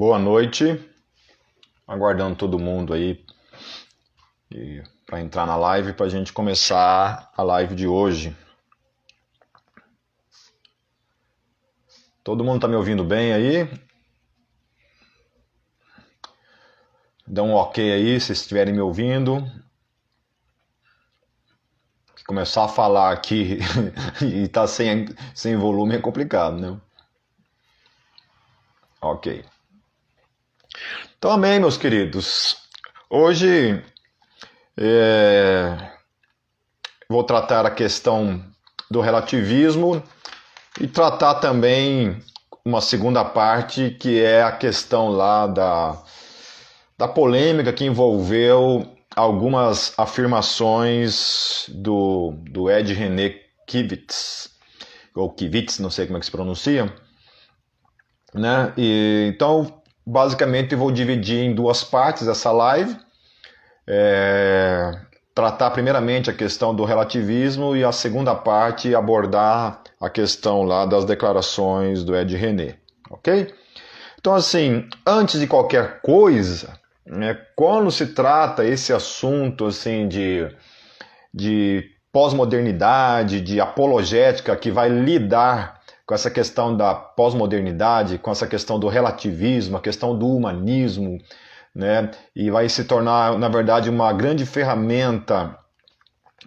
Boa noite, aguardando todo mundo aí para entrar na live para a gente começar a live de hoje. Todo mundo está me ouvindo bem aí? Dá um ok aí se estiverem me ouvindo. Começar a falar aqui e tá sem volume é complicado, né? Ok. Então, amém, meus queridos. Hoje vou tratar a questão do relativismo e tratar também uma segunda parte que é a questão lá da polêmica que envolveu algumas afirmações do Ed René Kivitz, ou Kivitz, não sei como é que se pronuncia, né? Então, basicamente, eu vou dividir em duas partes essa live. Tratar primeiramente a questão do relativismo e a segunda parte abordar a questão lá das declarações do Ed René, ok? Então, assim, antes de qualquer coisa, né, quando se trata esse assunto assim de pós-modernidade, de apologética que vai lidar com essa questão da pós-modernidade, com essa questão do relativismo, a questão do humanismo, né, e vai se tornar, na verdade, uma grande ferramenta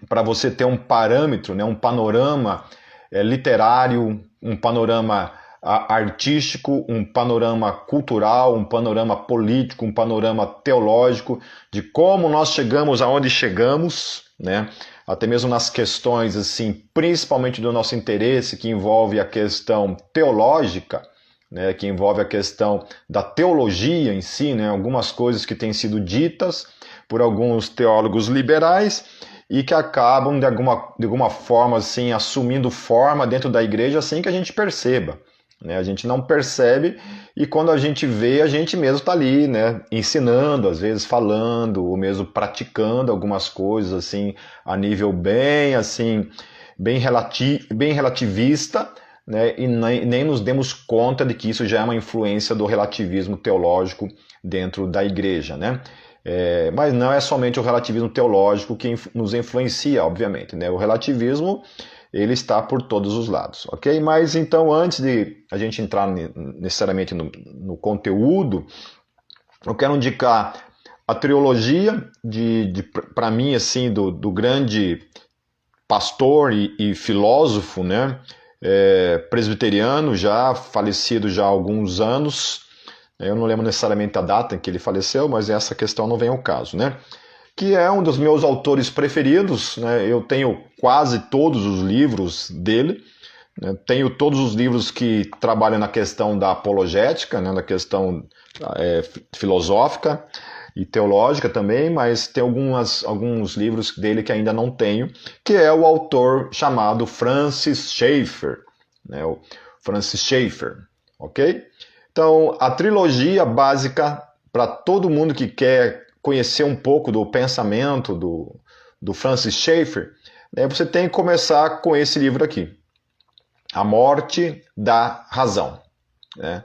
para você ter um parâmetro, né, um panorama literário, um panorama artístico, um panorama cultural, um panorama político, um panorama teológico de como nós chegamos aonde chegamos, né? Até mesmo nas questões assim, principalmente do nosso interesse, que envolve a questão teológica, né? Que envolve a questão da teologia em si, né? Algumas coisas que têm sido ditas por alguns teólogos liberais e que acabam de alguma forma assim assumindo forma dentro da igreja sem que a gente perceba. A gente não percebe e quando a gente vê, a gente mesmo está ali, né, ensinando, às vezes falando, ou mesmo praticando algumas coisas assim a nível bem assim, bem relativista, né, e nem nos demos conta de que isso já é uma influência do relativismo teológico dentro da igreja, né? Mas não é somente o relativismo teológico que nos influencia, obviamente, né? O relativismo ele está por todos os lados, ok? Mas então, antes de a gente entrar necessariamente no conteúdo, eu quero indicar a trilogia para mim, assim, do grande pastor e filósofo, né? Presbiteriano, já falecido já há alguns anos. Eu não lembro necessariamente a data em que ele faleceu, mas essa questão não vem ao caso, né? Que é um dos meus autores preferidos, né? Eu tenho quase todos os livros dele, né? Tenho todos os livros que trabalham na questão da apologética, né? Na questão filosófica e teológica também, mas tem alguns livros dele que ainda não tenho, que é o autor chamado Francis Schaeffer, né? O Francis Schaeffer, ok? Então, a trilogia básica para todo mundo que quer conhecer um pouco do pensamento do Francis Schaeffer, né, você tem que começar com esse livro aqui, A Morte da Razão. Né?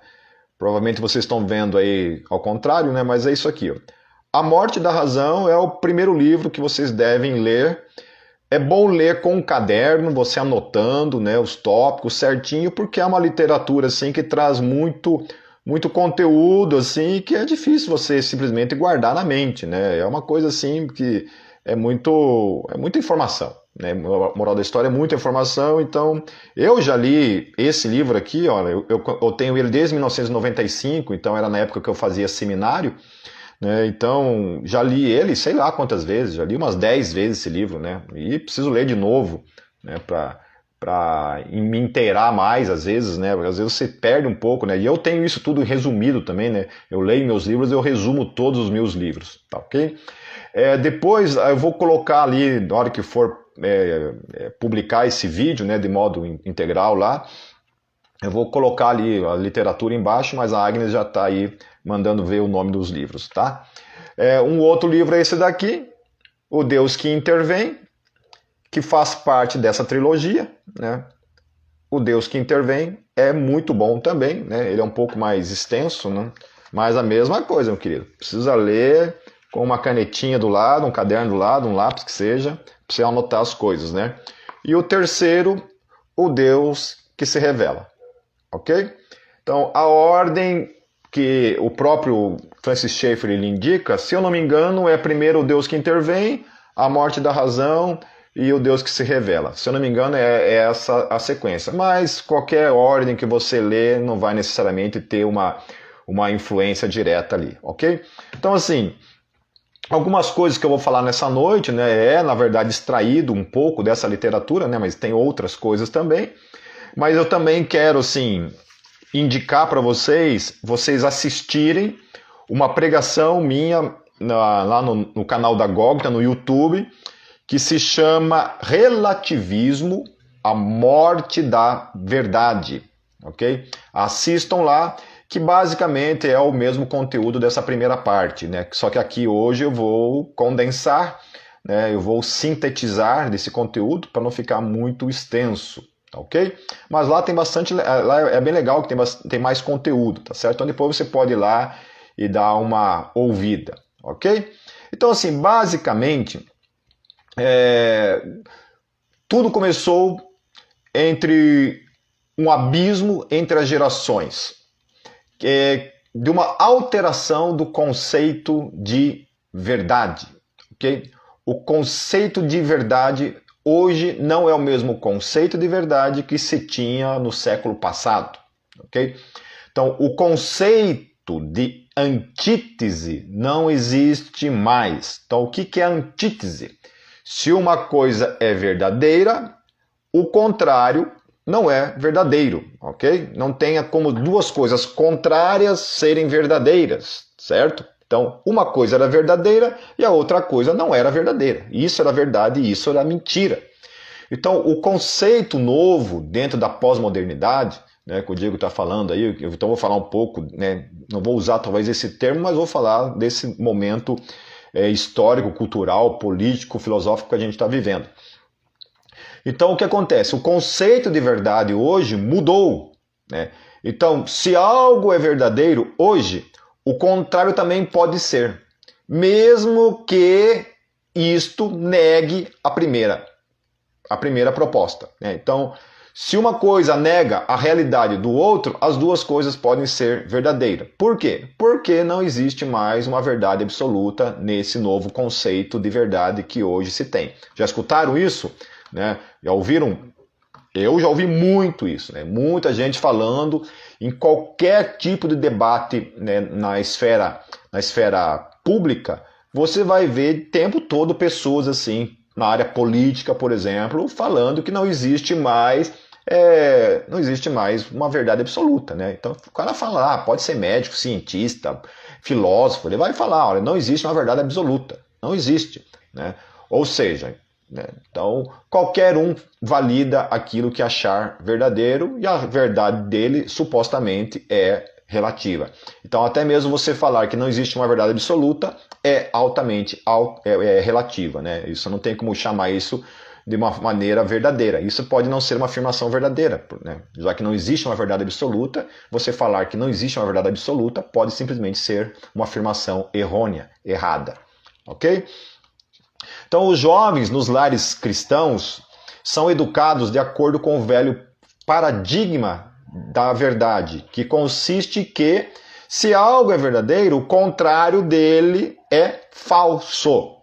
Provavelmente vocês estão vendo aí ao contrário, né, mas é isso aqui. Ó. A Morte da Razão é o primeiro livro que vocês devem ler. É bom ler com um caderno, você anotando, né, os tópicos certinho, porque é uma literatura assim, que traz muito conteúdo, assim, que é difícil você simplesmente guardar na mente, né? É uma coisa assim que é muita informação, né? Moral da história é muita informação, então eu já li esse livro aqui, olha, eu tenho ele desde 1995, então era na época que eu fazia seminário, né? Então já li ele, sei lá quantas vezes, já li umas 10 vezes esse livro, né? E preciso ler de novo, né? Para me inteirar mais, às vezes, né? Às vezes você perde um pouco, né? E eu tenho isso tudo resumido também, né? Eu leio meus livros, eu resumo todos os meus livros, tá ok? Depois eu vou colocar ali, na hora que for publicar esse vídeo, né? De modo integral lá, eu vou colocar ali a literatura embaixo, mas a Agnes já está aí mandando ver o nome dos livros, tá? Um outro livro é esse daqui, O Deus que Intervém, que faz parte dessa trilogia, né? O Deus que Intervém é muito bom também, né? Ele é um pouco mais extenso, né? Mas a mesma coisa, meu querido. Precisa ler com uma canetinha do lado, um caderno do lado, um lápis que seja, para você anotar as coisas, né? E o terceiro, o Deus que se revela, ok? Então, a ordem que o próprio Francis Schaeffer ele indica, se eu não me engano, é primeiro o Deus que intervém, a morte da razão e o Deus que se revela. Se eu não me engano, é essa a sequência. Mas qualquer ordem que você lê não vai necessariamente ter uma influência direta ali, ok? Então, assim, algumas coisas que eu vou falar nessa noite, né, na verdade, extraído um pouco dessa literatura, né, mas tem outras coisas também. Mas eu também quero, assim, indicar para vocês assistirem uma pregação minha lá no canal da Gogta, no YouTube, que se chama Relativismo, a Morte da Verdade, ok? Assistam lá, que basicamente é o mesmo conteúdo dessa primeira parte, né? Só que aqui hoje eu vou condensar, né? Eu vou sintetizar desse conteúdo para não ficar muito extenso, ok? Mas lá tem bastante, lá é bem legal que tem mais conteúdo, tá certo? Então depois você pode ir lá e dar uma ouvida, ok? Então assim, basicamente, tudo começou entre um abismo entre as gerações, de uma alteração do conceito de verdade, ok? O conceito de verdade hoje não é o mesmo conceito de verdade que se tinha no século passado, ok? Então, o conceito de antítese não existe mais. Então, o que é antítese? Se uma coisa é verdadeira, o contrário não é verdadeiro, ok? Não tenha como duas coisas contrárias serem verdadeiras, certo? Então, uma coisa era verdadeira e a outra coisa não era verdadeira. Isso era verdade e isso era mentira. Então, o conceito novo dentro da pós-modernidade, né, que o Diego está falando aí, então vou falar um pouco, né, não vou usar talvez esse termo, mas vou falar desse momento histórico, cultural, político, filosófico que a gente está vivendo. Então, o que acontece? O conceito de verdade hoje mudou, né? Então, se algo é verdadeiro hoje, o contrário também pode ser, mesmo que isto negue a primeira proposta, né? Então, se uma coisa nega a realidade do outro, as duas coisas podem ser verdadeiras. Por quê? Porque não existe mais uma verdade absoluta nesse novo conceito de verdade que hoje se tem. Já escutaram isso? Né? Já ouviram? Eu já ouvi muito isso, né? Muita gente falando em qualquer tipo de debate, né, na esfera pública, você vai ver o tempo todo pessoas assim, na área política, por exemplo, falando que não existe mais uma verdade absoluta, né? Então o cara fala, pode ser médico, cientista, filósofo, ele vai falar, olha, não existe uma verdade absoluta, não existe, né? Ou seja, né? Então, qualquer um valida aquilo que achar verdadeiro e a verdade dele supostamente é relativa. Então, até mesmo você falar que não existe uma verdade absoluta é altamente relativa, né? Isso não tem como chamar isso de uma maneira verdadeira. Isso pode não ser uma afirmação verdadeira, né? Já que não existe uma verdade absoluta, você falar que não existe uma verdade absoluta pode simplesmente ser uma afirmação errônea, errada, ok? Então, os jovens nos lares cristãos são educados de acordo com o velho paradigma da verdade, que consiste que, se algo é verdadeiro, o contrário dele é falso.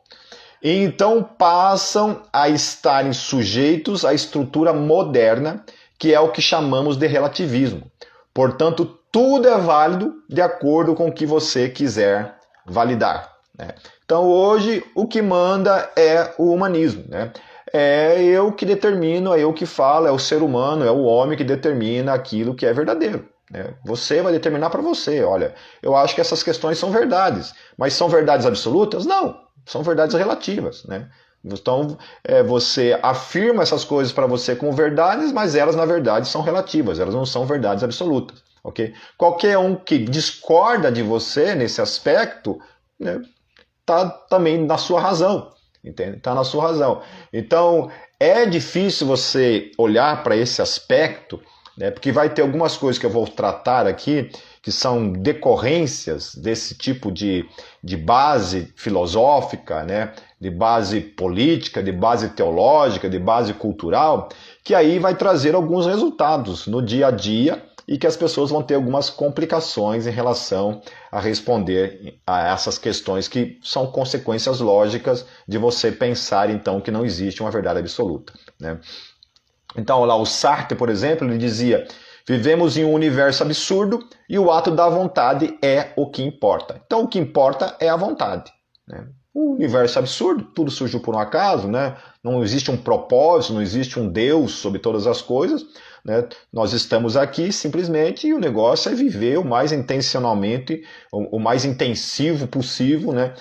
E então passam a estarem sujeitos à estrutura moderna, que é o que chamamos de relativismo. Portanto, tudo é válido de acordo com o que você quiser validar, né? Então hoje o que manda é o humanismo, né? É eu que determino, é eu que falo, é o ser humano, é o homem que determina aquilo que é verdadeiro, né? Você vai determinar para você, olha, eu acho que essas questões são verdades, mas são verdades absolutas? Não, são verdades relativas, né? Então você afirma essas coisas para você como verdades, mas elas na verdade são relativas, elas não são verdades absolutas, ok? Qualquer um que discorda de você nesse aspecto, né, está também na sua razão, entende? Está na sua razão. Então, é difícil você olhar para esse aspecto né? Porque vai ter algumas coisas que eu vou tratar aqui que são decorrências desse tipo de base filosófica, né? De base política, de base teológica, de base cultural, que aí vai trazer alguns resultados no dia a dia e que as pessoas vão ter algumas complicações em relação a responder a essas questões que são consequências lógicas de você pensar, então, que não existe uma verdade absoluta, né? Então, lá o Sartre, por exemplo, ele dizia: vivemos em um universo absurdo e o ato da vontade é o que importa. Então, o que importa é a vontade, né? O universo é absurdo, tudo surgiu por um acaso, né? Não existe um propósito, não existe um Deus sobre todas as coisas, né? Nós estamos aqui simplesmente e o negócio é viver o mais intencionalmente, o mais intensivo possível, né?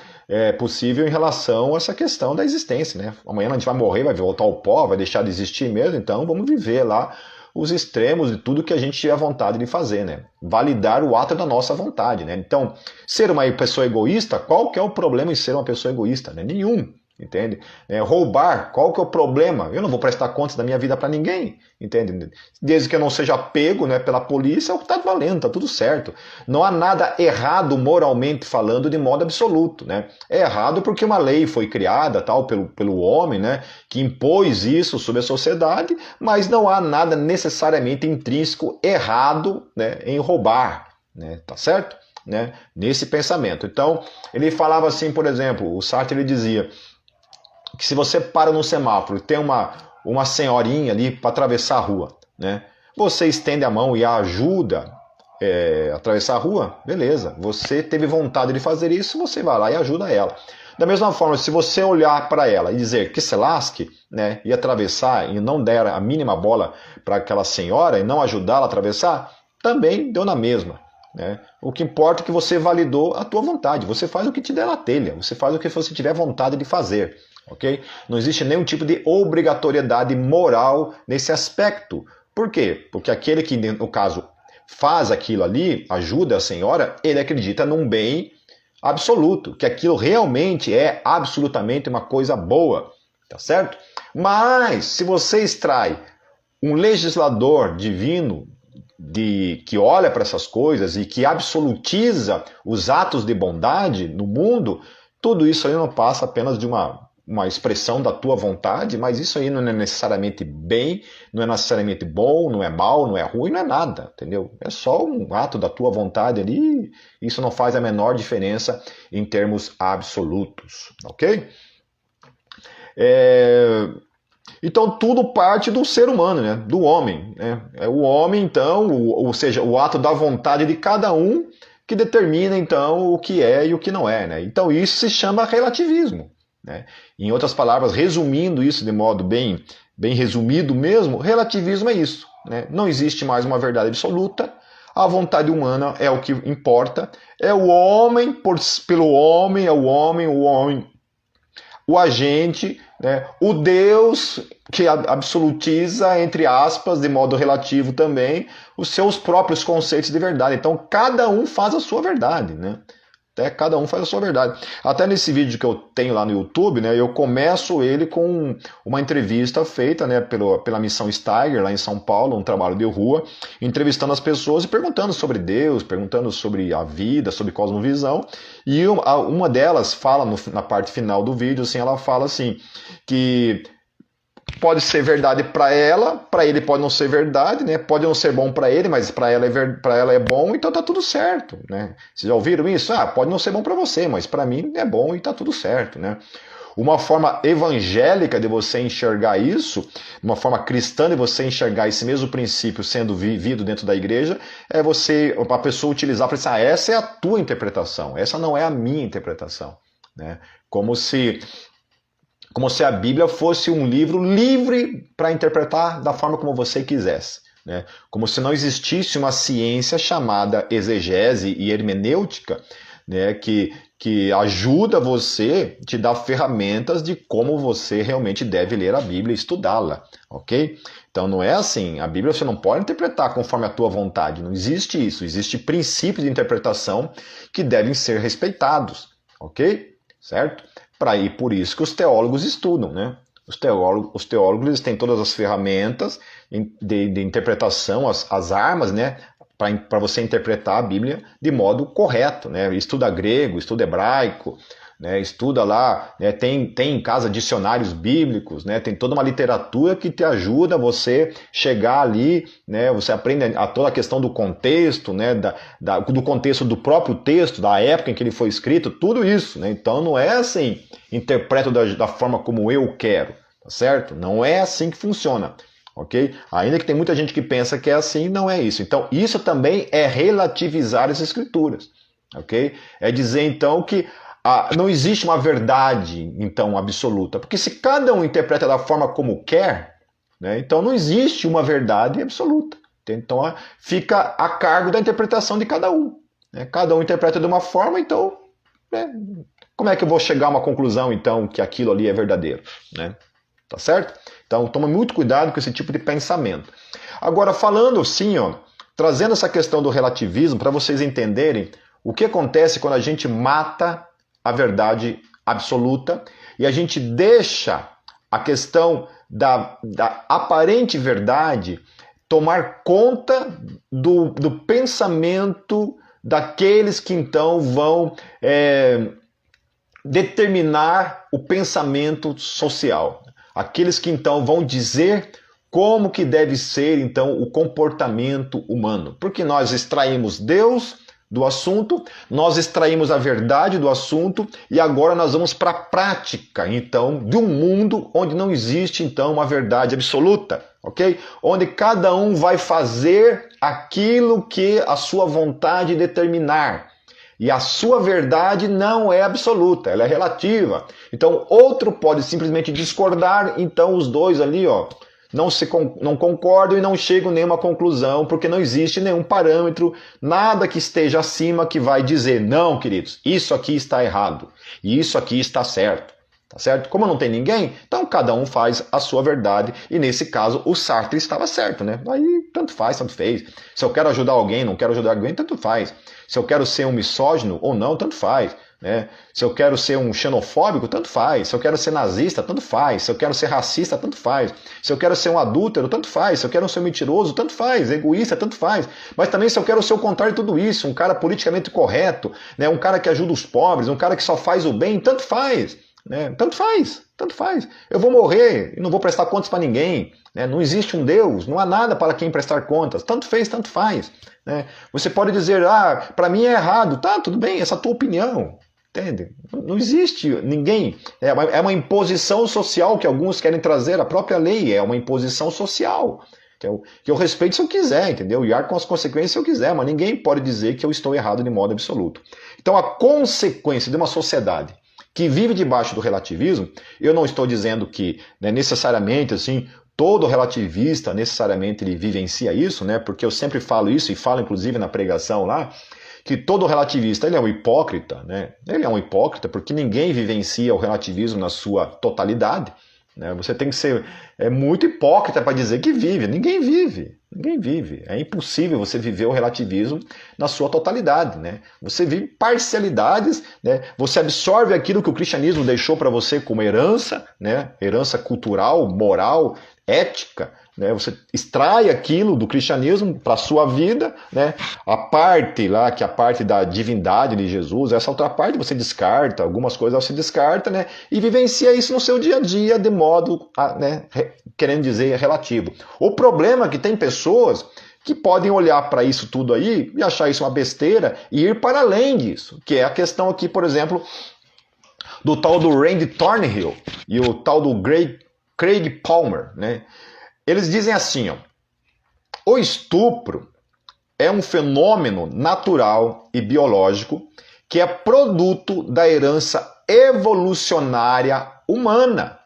Possível em relação a essa questão da existência, né? Amanhã a gente vai morrer, vai voltar ao pó, vai deixar de existir mesmo, então vamos viver lá os extremos de tudo que a gente tiver vontade de fazer, né? Validar o ato da nossa vontade, né? Então, ser uma pessoa egoísta, qual que é o problema em ser uma pessoa egoísta? Né? Nenhum, entende? Roubar, qual que é o problema? Eu não vou prestar contas da minha vida para ninguém, entende? Desde que eu não seja pego, né, pela polícia, é o que está valendo, tá tudo certo. Não há nada errado moralmente falando de modo absoluto, né? É errado porque uma lei foi criada, tal, pelo homem, né, que impôs isso sobre a sociedade, mas não há nada necessariamente intrínseco errado, né, em roubar, né? Tá certo? Né? Nesse pensamento. Então, ele falava assim, por exemplo, o Sartre ele dizia que se você para no semáforo e tem uma senhorinha ali para atravessar a rua, né? Você estende a mão e a ajuda a atravessar a rua, beleza. Você teve vontade de fazer isso, você vai lá e ajuda ela. Da mesma forma, se você olhar para ela e dizer que se lasque, né, e atravessar e não der a mínima bola para aquela senhora e não ajudá-la a atravessar, também deu na mesma. Né? O que importa é que você validou a tua vontade. Você faz o que te der na telha. Você faz o que você tiver vontade de fazer. Okay? Não existe nenhum tipo de obrigatoriedade moral nesse aspecto. Por quê? Porque aquele que, no caso, faz aquilo ali, ajuda a senhora, ele acredita num bem absoluto, que aquilo realmente é absolutamente uma coisa boa. Tá certo? Mas, se você extrai um legislador divino que olha para essas coisas e que absolutiza os atos de bondade no mundo, tudo isso aí não passa apenas de uma expressão da tua vontade, mas isso aí não é necessariamente bem, não é necessariamente bom, não é mal, não é ruim, não é nada, entendeu? É só um ato da tua vontade ali, isso não faz a menor diferença em termos absolutos, ok? Então tudo parte do ser humano, né? Do homem. Né? É o homem, então, ou seja, o ato da vontade de cada um que determina, então, o que é e o que não é. Né? Então isso se chama relativismo. Né? Em outras palavras, resumindo isso de modo bem resumido mesmo, relativismo é isso. Né? Não existe mais uma verdade absoluta, a vontade humana é o que importa, é o homem pelo homem, é o homem, o agente, né? O Deus que absolutiza, entre aspas, de modo relativo também, os seus próprios conceitos de verdade. Então, cada um faz a sua verdade, né? Cada um faz a sua verdade. Até nesse vídeo que eu tenho lá no YouTube, né, eu começo ele com uma entrevista feita, né, pela Missão Steiger, lá em São Paulo, um trabalho de rua, entrevistando as pessoas e perguntando sobre Deus, perguntando sobre a vida, sobre cosmovisão. E uma delas fala na parte final do vídeo, assim, ela fala assim, que pode ser verdade para ela, para ele pode não ser verdade, né? Pode não ser bom para ele, mas para ela é bom, então tá tudo certo, né? Vocês já ouviram isso? Pode não ser bom para você, mas para mim é bom e tá tudo certo, né? Uma forma evangélica de você enxergar isso, uma forma cristã de você enxergar esse mesmo princípio sendo vivido dentro da igreja, é a pessoa utilizar para dizer, essa é a tua interpretação, essa não é a minha interpretação, né? Como se a Bíblia fosse um livro livre para interpretar da forma como você quisesse. Né? Como se não existisse uma ciência chamada exegese e hermenêutica, né? que ajuda você, te dá ferramentas de como você realmente deve ler a Bíblia e estudá-la. Ok? Então não é assim, a Bíblia você não pode interpretar conforme a tua vontade, não existe isso. Existem princípios de interpretação que devem ser respeitados. Ok? Certo? Por isso que os teólogos estudam, né? Os teólogos eles têm todas as ferramentas de interpretação, as armas, né, para você interpretar a Bíblia de modo correto, né? Estuda grego, estuda hebraico, né? Estuda lá, né? Tem em casa dicionários bíblicos, né? Tem toda uma literatura que te ajuda você chegar ali, né? Você aprende toda a questão do contexto, né? Do contexto do próprio texto, da época em que ele foi escrito, tudo isso, né? Então não é assim, interpreto da forma como eu quero, tá certo? Não é assim que funciona. Ok? Ainda que tem muita gente que pensa que é assim, não é isso. Então, isso também é relativizar as escrituras. Ok? É dizer, então, que não existe uma verdade, então, absoluta. Porque se cada um interpreta da forma como quer, né, então não existe uma verdade absoluta. Então, fica a cargo da interpretação de cada um. Né? Cada um interpreta de uma forma, então, né, como é que eu vou chegar a uma conclusão, então, que aquilo ali é verdadeiro? Né? Tá certo? Então, toma muito cuidado com esse tipo de pensamento. Agora, falando assim, ó, trazendo essa questão do relativismo para vocês entenderem o que acontece quando a gente mata a verdade absoluta e a gente deixa a questão da aparente verdade tomar conta do pensamento daqueles que então vão determinar o pensamento social. Aqueles que então vão dizer como que deve ser então o comportamento humano. Porque nós extraímos Deus do assunto, nós extraímos a verdade do assunto e agora nós vamos para a prática então de um mundo onde não existe então uma verdade absoluta, ok? Onde cada um vai fazer aquilo que a sua vontade determinar. E a sua verdade não é absoluta, ela é relativa. Então, outro pode simplesmente discordar, então os dois ali, ó, não concordam e não chegam a nenhuma conclusão, porque não existe nenhum parâmetro, nada que esteja acima que vai dizer, não, queridos, isso aqui está errado, e isso aqui está certo. Tá certo? Como não tem ninguém, então cada um faz a sua verdade, e nesse caso o Sartre estava certo, né? Aí tanto faz, tanto fez. Se eu quero ajudar alguém, não quero ajudar alguém, tanto faz. Se eu quero ser um misógino ou não, tanto faz. Né? Se eu quero ser um xenofóbico, tanto faz. Se eu quero ser nazista, tanto faz. Se eu quero ser racista, tanto faz. Se eu quero ser um adúltero, tanto faz. Se eu quero ser um mentiroso, tanto faz. Egoísta, tanto faz. Mas também se eu quero ser o contrário de tudo isso, um cara politicamente correto, né? Um cara que ajuda os pobres, um cara que só faz o bem, tanto faz. Né? Tanto faz, tanto faz. Eu vou morrer e não vou prestar contas para ninguém. Né? Não existe um Deus, não há nada para quem prestar contas. Tanto fez, tanto faz. Né? Você pode dizer, para mim é errado. Tá, tudo bem, essa é a tua opinião. Entende? Não existe ninguém. É uma imposição social que alguns querem trazer. A própria lei é uma imposição social. Que eu respeito se eu quiser, entendeu? E arco com as consequências se eu quiser, mas ninguém pode dizer que eu estou errado de modo absoluto. Então a consequência de uma sociedade que vive debaixo do relativismo, eu não estou dizendo que necessariamente assim todo relativista necessariamente ele vivencia isso, né? Porque eu sempre falo isso e falo inclusive na pregação lá, que todo relativista ele é um hipócrita, né? Ele é um hipócrita porque ninguém vivencia o relativismo na sua totalidade. Né? Você tem que ser muito hipócrita para dizer que vive. Ninguém vive. Ninguém vive. É impossível você viver o relativismo na sua totalidade. Né? Você vive parcialidades, né? Você absorve aquilo que o cristianismo deixou para você como herança, né? Herança cultural, moral, ética. Né? Você extrai aquilo do cristianismo para a sua vida, né? A parte lá, que é a parte da divindade de Jesus, essa outra parte você descarta, algumas coisas você descarta, né? E vivencia isso no seu dia a dia de modo, né? Querendo dizer, relativo. O problema é que tem pessoas que podem olhar para isso tudo aí e achar isso uma besteira e ir para além disso, que é a questão aqui, por exemplo, do tal do Randy Thornhill e o tal do Craig Palmer, né? Eles dizem assim, ó, o estupro é um fenômeno natural e biológico que é produto da herança evolucionária humana,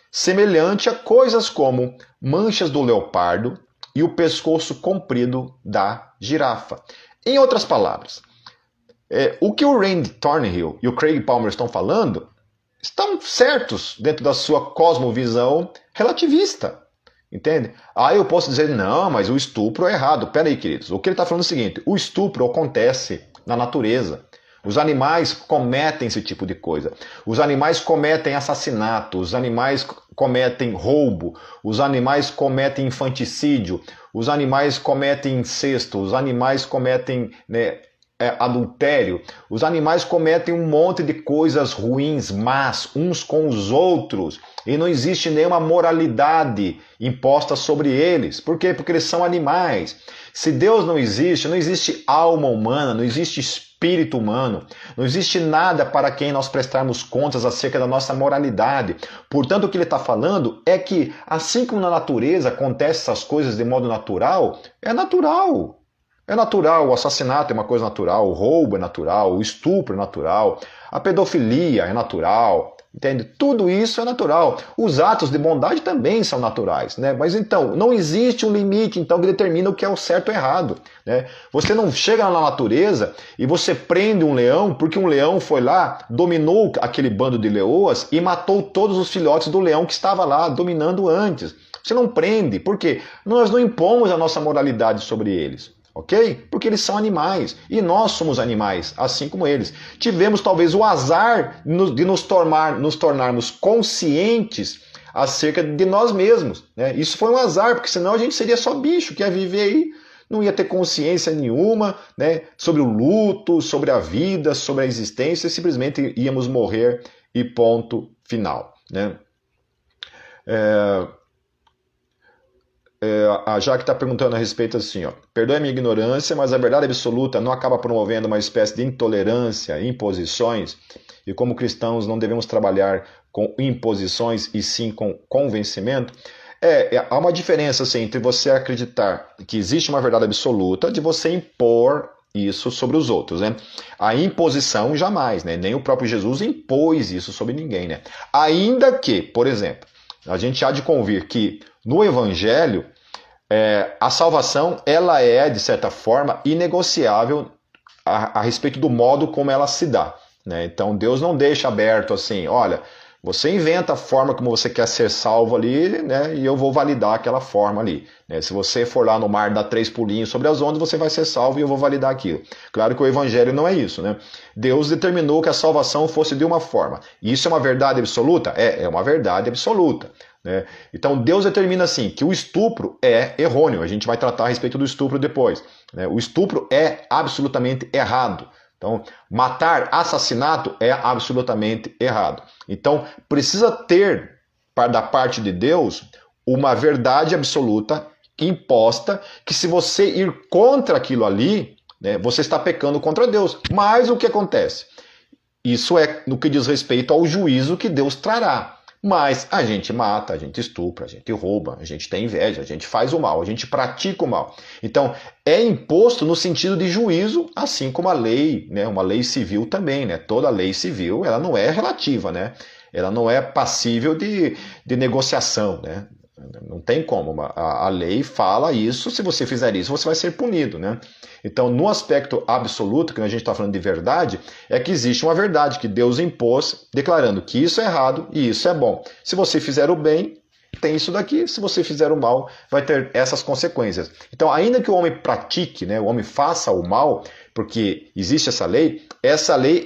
semelhante a coisas como manchas do leopardo e o pescoço comprido da girafa. Em outras palavras, o que o Randy Thornhill e o Craig Palmer estão falando estão certos dentro da sua cosmovisão relativista. Entende? Aí eu posso dizer, não, mas o estupro é errado. Pera aí, queridos. O que ele está falando é o seguinte, o estupro acontece na natureza. Os animais cometem esse tipo de coisa. Os animais cometem assassinato, os animais cometem roubo, os animais cometem infanticídio, os animais cometem incesto, os animais cometem, né, adultério, os animais cometem um monte de coisas ruins, más, uns com os outros, e não existe nenhuma moralidade imposta sobre eles. Por quê? Porque eles são animais. Se Deus não existe alma humana, não existe espírito humano, não existe nada para quem nós prestarmos contas acerca da nossa moralidade. Portanto, o que ele está falando é que, assim como na natureza acontecem essas coisas de modo natural, é natural. É natural, o assassinato é uma coisa natural, o roubo é natural, o estupro é natural, a pedofilia é natural, entende? Tudo isso é natural. Os atos de bondade também são naturais, né? Mas então, não existe um limite então que determina o que é o certo ou errado, né? Você não chega na natureza e você prende um leão porque um leão foi lá, dominou aquele bando de leoas e matou todos os filhotes do leão que estava lá, dominando antes. Você não prende, por quê? Nós não impomos a nossa moralidade sobre eles. Ok? Porque eles são animais e nós somos animais, assim como eles. Tivemos talvez o azar de nos tornarmos conscientes acerca de nós mesmos, né? Isso foi um azar, porque senão a gente seria só bicho que ia viver aí, não ia ter consciência nenhuma, né, sobre o luto, sobre a vida, sobre a existência, simplesmente íamos morrer e ponto final, né? A Jaque está perguntando a respeito assim, ó, perdoe a minha ignorância, mas a verdade absoluta não acaba promovendo uma espécie de intolerância, imposições, e como cristãos não devemos trabalhar com imposições e sim com convencimento? Há uma diferença assim, entre você acreditar que existe uma verdade absoluta de você impor isso sobre os outros, né? A imposição jamais, né? Nem o próprio Jesus impôs isso sobre ninguém, né? Ainda que, por exemplo, a gente há de convir que no Evangelho, a salvação ela é, de certa forma, inegociável a respeito do modo como ela se dá, né? Então Deus não deixa aberto assim, olha, você inventa a forma como você quer ser salvo ali, né? E eu vou validar aquela forma ali, né? Se você for lá no mar dar 3 pulinhos sobre as ondas, você vai ser salvo e eu vou validar aquilo. Claro que o Evangelho não é isso, né? Deus determinou que a salvação fosse de uma forma. E isso é uma verdade absoluta? É uma verdade absoluta. Né? Então Deus determina assim que o estupro é errôneo. A gente vai tratar a respeito do estupro depois, né? O estupro é absolutamente errado. Então, matar, assassinato é absolutamente errado. Então, precisa ter, da parte de Deus, uma verdade absoluta imposta, que se você ir contra aquilo ali, né, você está pecando contra Deus. Mas o que acontece? Isso é no que diz respeito ao juízo que Deus trará. Mas a gente mata, a gente estupra, a gente rouba, a gente tem inveja, a gente faz o mal, a gente pratica o mal. Então, é imposto no sentido de juízo, assim como a lei, né? Uma lei civil também, né? Toda lei civil, ela não é relativa, né? Ela não é passível de negociação, né? Não tem como. A lei fala isso, se você fizer isso, você vai ser punido, né? Então, no aspecto absoluto, que a gente está falando de verdade, é que existe uma verdade que Deus impôs, declarando que isso é errado e isso é bom. Se você fizer o bem, tem isso daqui. Se você fizer o mal, vai ter essas consequências. Então, ainda que o homem pratique, né, o homem faça o mal, porque existe essa lei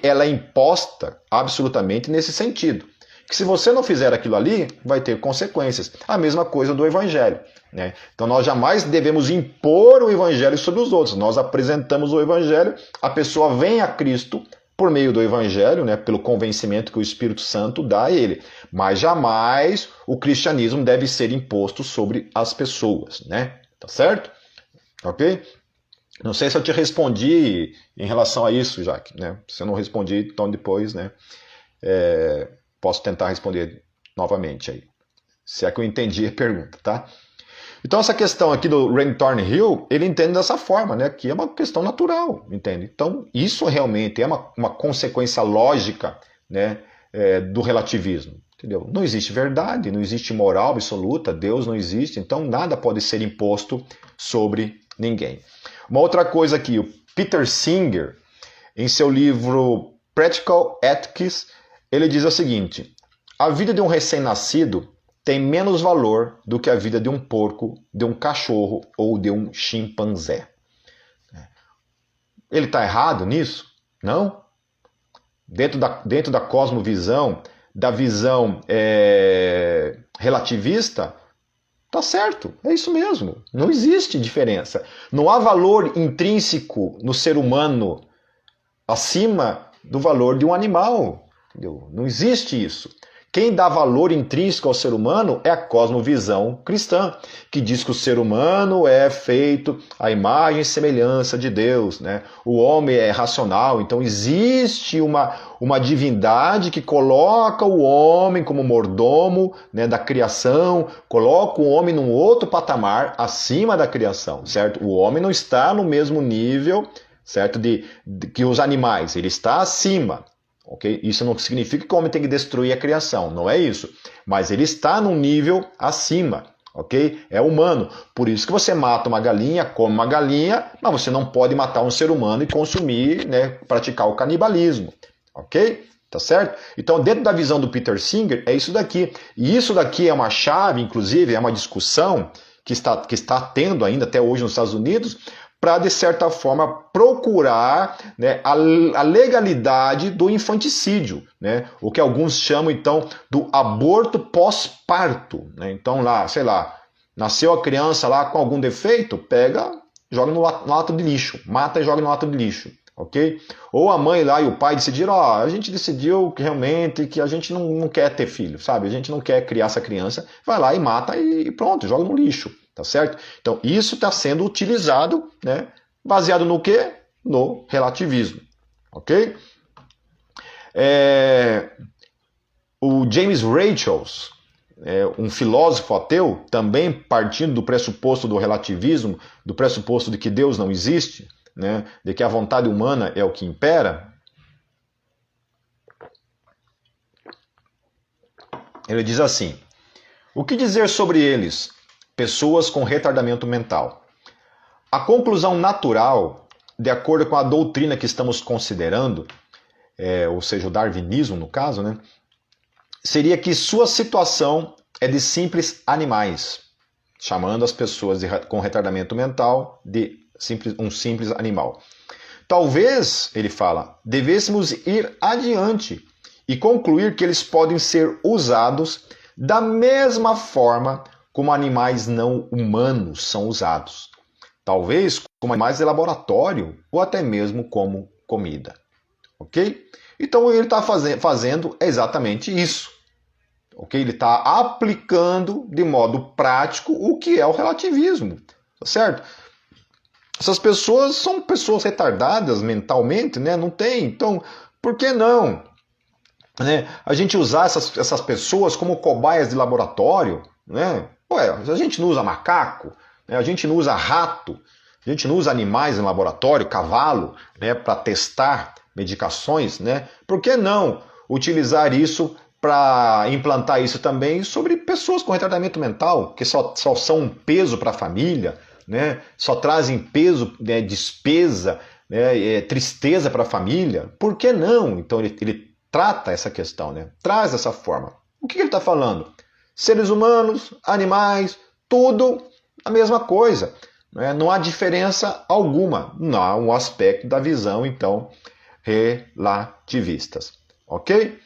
ela é imposta absolutamente nesse sentido. Que se você não fizer aquilo ali, vai ter consequências. A mesma coisa do Evangelho, né? Então nós jamais devemos impor o Evangelho sobre os outros. Nós apresentamos o Evangelho, a pessoa vem a Cristo por meio do Evangelho, né? Pelo convencimento que o Espírito Santo dá a ele. Mas jamais o cristianismo deve ser imposto sobre as pessoas, né? Tá certo? Ok? Não sei se eu te respondi em relação a isso, Jaque, né? Se eu não respondi, então depois, né? Posso tentar responder novamente aí. Se é que eu entendi a pergunta, tá? Então essa questão aqui do Ray Thornhill, ele entende dessa forma, né? Que é uma questão natural, entende? Então isso realmente é uma consequência lógica, né? Do relativismo, entendeu? Não existe verdade, não existe moral absoluta, Deus não existe, então nada pode ser imposto sobre ninguém. Uma outra coisa aqui, o Peter Singer, em seu livro Practical Ethics, ele diz o seguinte: a vida de um recém-nascido tem menos valor do que a vida de um porco, de um cachorro ou de um chimpanzé. Ele está errado nisso? Não. dentro da cosmovisão, da visão relativista, tá certo, é isso mesmo. Não existe diferença. Não há valor intrínseco no ser humano acima do valor de um animal. Entendeu? Não existe isso. Quem dá valor intrínseco ao ser humano é a cosmovisão cristã, que diz que o ser humano é feito à imagem e semelhança de Deus, né? O homem é racional, então existe uma divindade que coloca o homem como mordomo, né, da criação, coloca o homem num outro patamar acima da criação, certo? O homem não está no mesmo nível, certo, que os animais, ele está acima. Okay? Isso não significa que o homem tem que destruir a criação, não é isso. Mas ele está num nível acima, ok? É humano. Por isso que você mata uma galinha, come uma galinha, mas você não pode matar um ser humano e consumir, né, praticar o canibalismo, ok? Tá certo? Então, dentro da visão do Peter Singer, é isso daqui. E isso daqui é uma chave, inclusive, é uma discussão que está tendo ainda até hoje nos Estados Unidos, para, de certa forma, procurar, né, a legalidade do infanticídio, né, o que alguns chamam, então, do aborto pós-parto. Né? Então, lá, sei lá, nasceu a criança lá com algum defeito, pega, joga no lata de lixo, mata e joga no lata de lixo, ok? Ou a mãe lá e o pai decidiram, a gente decidiu que realmente que a gente não quer ter filho, sabe? A gente não quer criar essa criança, vai lá e mata e pronto, joga no lixo. Tá certo? Então, isso está sendo utilizado, né, baseado no quê? No relativismo. Ok? O James Rachels, um filósofo ateu, também partindo do pressuposto do relativismo, do pressuposto de que Deus não existe, né, de que a vontade humana é o que impera, ele diz assim: o que dizer sobre eles? Pessoas com retardamento mental. A conclusão natural, de acordo com a doutrina que estamos considerando, ou seja, o darwinismo no caso, né, seria que sua situação é de simples animais, chamando as pessoas com retardamento mental de um simples animal. Talvez, ele fala, devêssemos ir adiante e concluir que eles podem ser usados da mesma forma como animais não humanos são usados. Talvez como animais de laboratório ou até mesmo como comida. Ok? Então ele está fazendo exatamente isso. Ok? Ele está aplicando de modo prático o que é o relativismo. Tá certo? Essas pessoas são pessoas retardadas mentalmente, né? Não tem. Então, por que não? Né? A gente usar essas pessoas como cobaias de laboratório, né? Ué, a gente não usa macaco, né? A gente não usa rato, a gente não usa animais em laboratório, cavalo, né? Para testar medicações, né? Por que não utilizar isso para implantar isso também sobre pessoas com retardamento mental, que só são um peso para a família, né? Só trazem peso, né, despesa, né, tristeza para a família? Por que não? Então ele trata essa questão, né? Traz dessa forma. O que ele está falando? Seres humanos, animais, tudo a mesma coisa. Né? Não há diferença alguma. Não há um aspecto da visão, então, relativistas. Ok?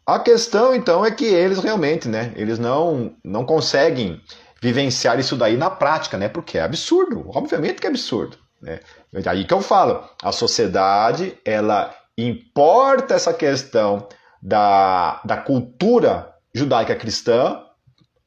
A questão, então, é que eles realmente, né? Eles não conseguem vivenciar isso daí na prática, né? Porque é absurdo. Obviamente que é absurdo. Né? É aí que eu falo. A sociedade, ela importa essa questão da cultura judaica cristã,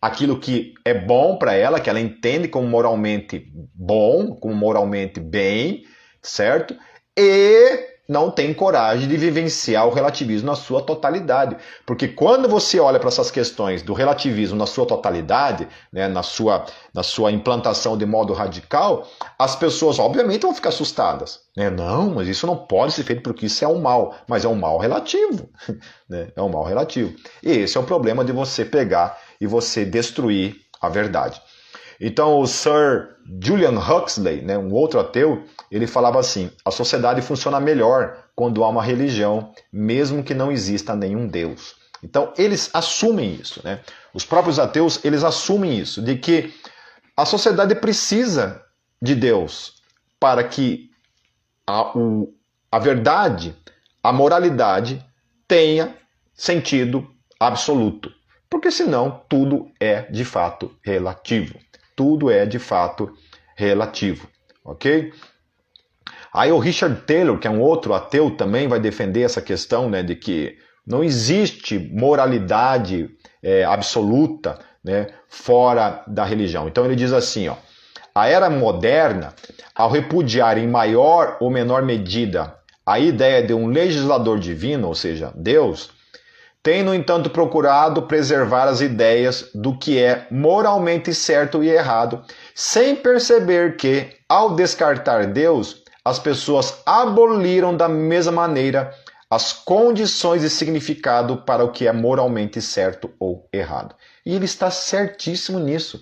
aquilo que é bom para ela, que ela entende como moralmente bom, como moralmente bem, certo? E não tem coragem de vivenciar o relativismo na sua totalidade. Porque quando você olha para essas questões do relativismo na sua totalidade, né, na sua implantação de modo radical, as pessoas obviamente vão ficar assustadas. Né? Não, mas isso não pode ser feito porque isso é um mal. Mas é um mal relativo. Né? É um mal relativo. E esse é o problema de você pegar e você destruir a verdade. Então o Sir Julian Huxley, né, um outro ateu, ele falava assim: a sociedade funciona melhor quando há uma religião, mesmo que não exista nenhum Deus. Então eles assumem isso, né? Os próprios ateus, eles assumem isso, de que a sociedade precisa de Deus para que a verdade, a moralidade tenha sentido absoluto. Porque senão tudo é de fato relativo. Tudo é de fato relativo, ok? Aí o Richard Taylor, que é um outro ateu, também vai defender essa questão, né, de que não existe moralidade absoluta, né, fora da religião. Então ele diz assim, ó, a era moderna, ao repudiar em maior ou menor medida a ideia de um legislador divino, ou seja, Deus, tem, no entanto, procurado preservar as ideias do que é moralmente certo e errado, sem perceber que, ao descartar Deus, as pessoas aboliram da mesma maneira as condições de significado para o que é moralmente certo ou errado. E ele está certíssimo nisso.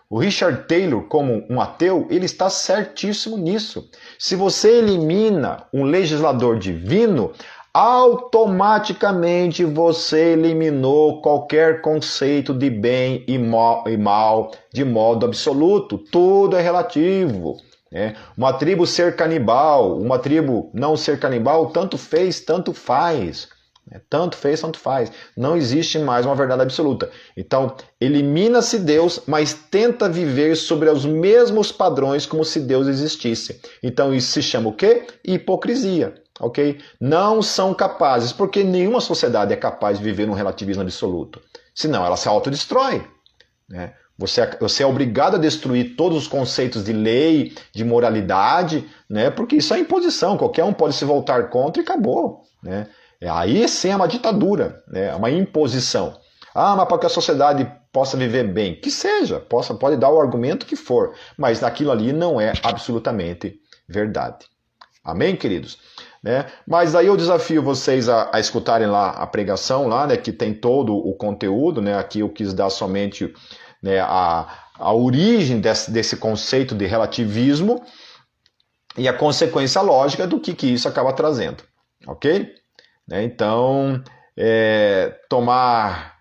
O Richard Taylor, como um ateu, ele está certíssimo nisso. Se você elimina um legislador divino, automaticamente você eliminou qualquer conceito de bem e mal de modo absoluto. Tudo é relativo. Uma tribo ser canibal, uma tribo não ser canibal, tanto fez, tanto faz. Tanto fez, tanto faz. Não existe mais uma verdade absoluta. Então, elimina-se Deus, mas tenta viver sobre os mesmos padrões como se Deus existisse. Então, isso se chama o quê? Hipocrisia. Ok? Não são capazes, porque nenhuma sociedade é capaz de viver num relativismo absoluto. Senão ela se autodestrói. Né? Você é obrigado a destruir todos os conceitos de lei, de moralidade, né? Porque isso é imposição. Qualquer um pode se voltar contra e acabou. Né? Aí sim é uma ditadura, né? É uma imposição. Ah, mas para que a sociedade possa viver bem, que seja, pode dar o argumento que for, mas aquilo ali não é absolutamente verdade. Amém, queridos? Né? Mas aí eu desafio vocês a escutarem lá a pregação, lá, né, que tem todo o conteúdo. Né? Aqui eu quis dar somente, né, a origem desse conceito de relativismo e a consequência lógica do que isso acaba trazendo. Ok? Né? Então, tomar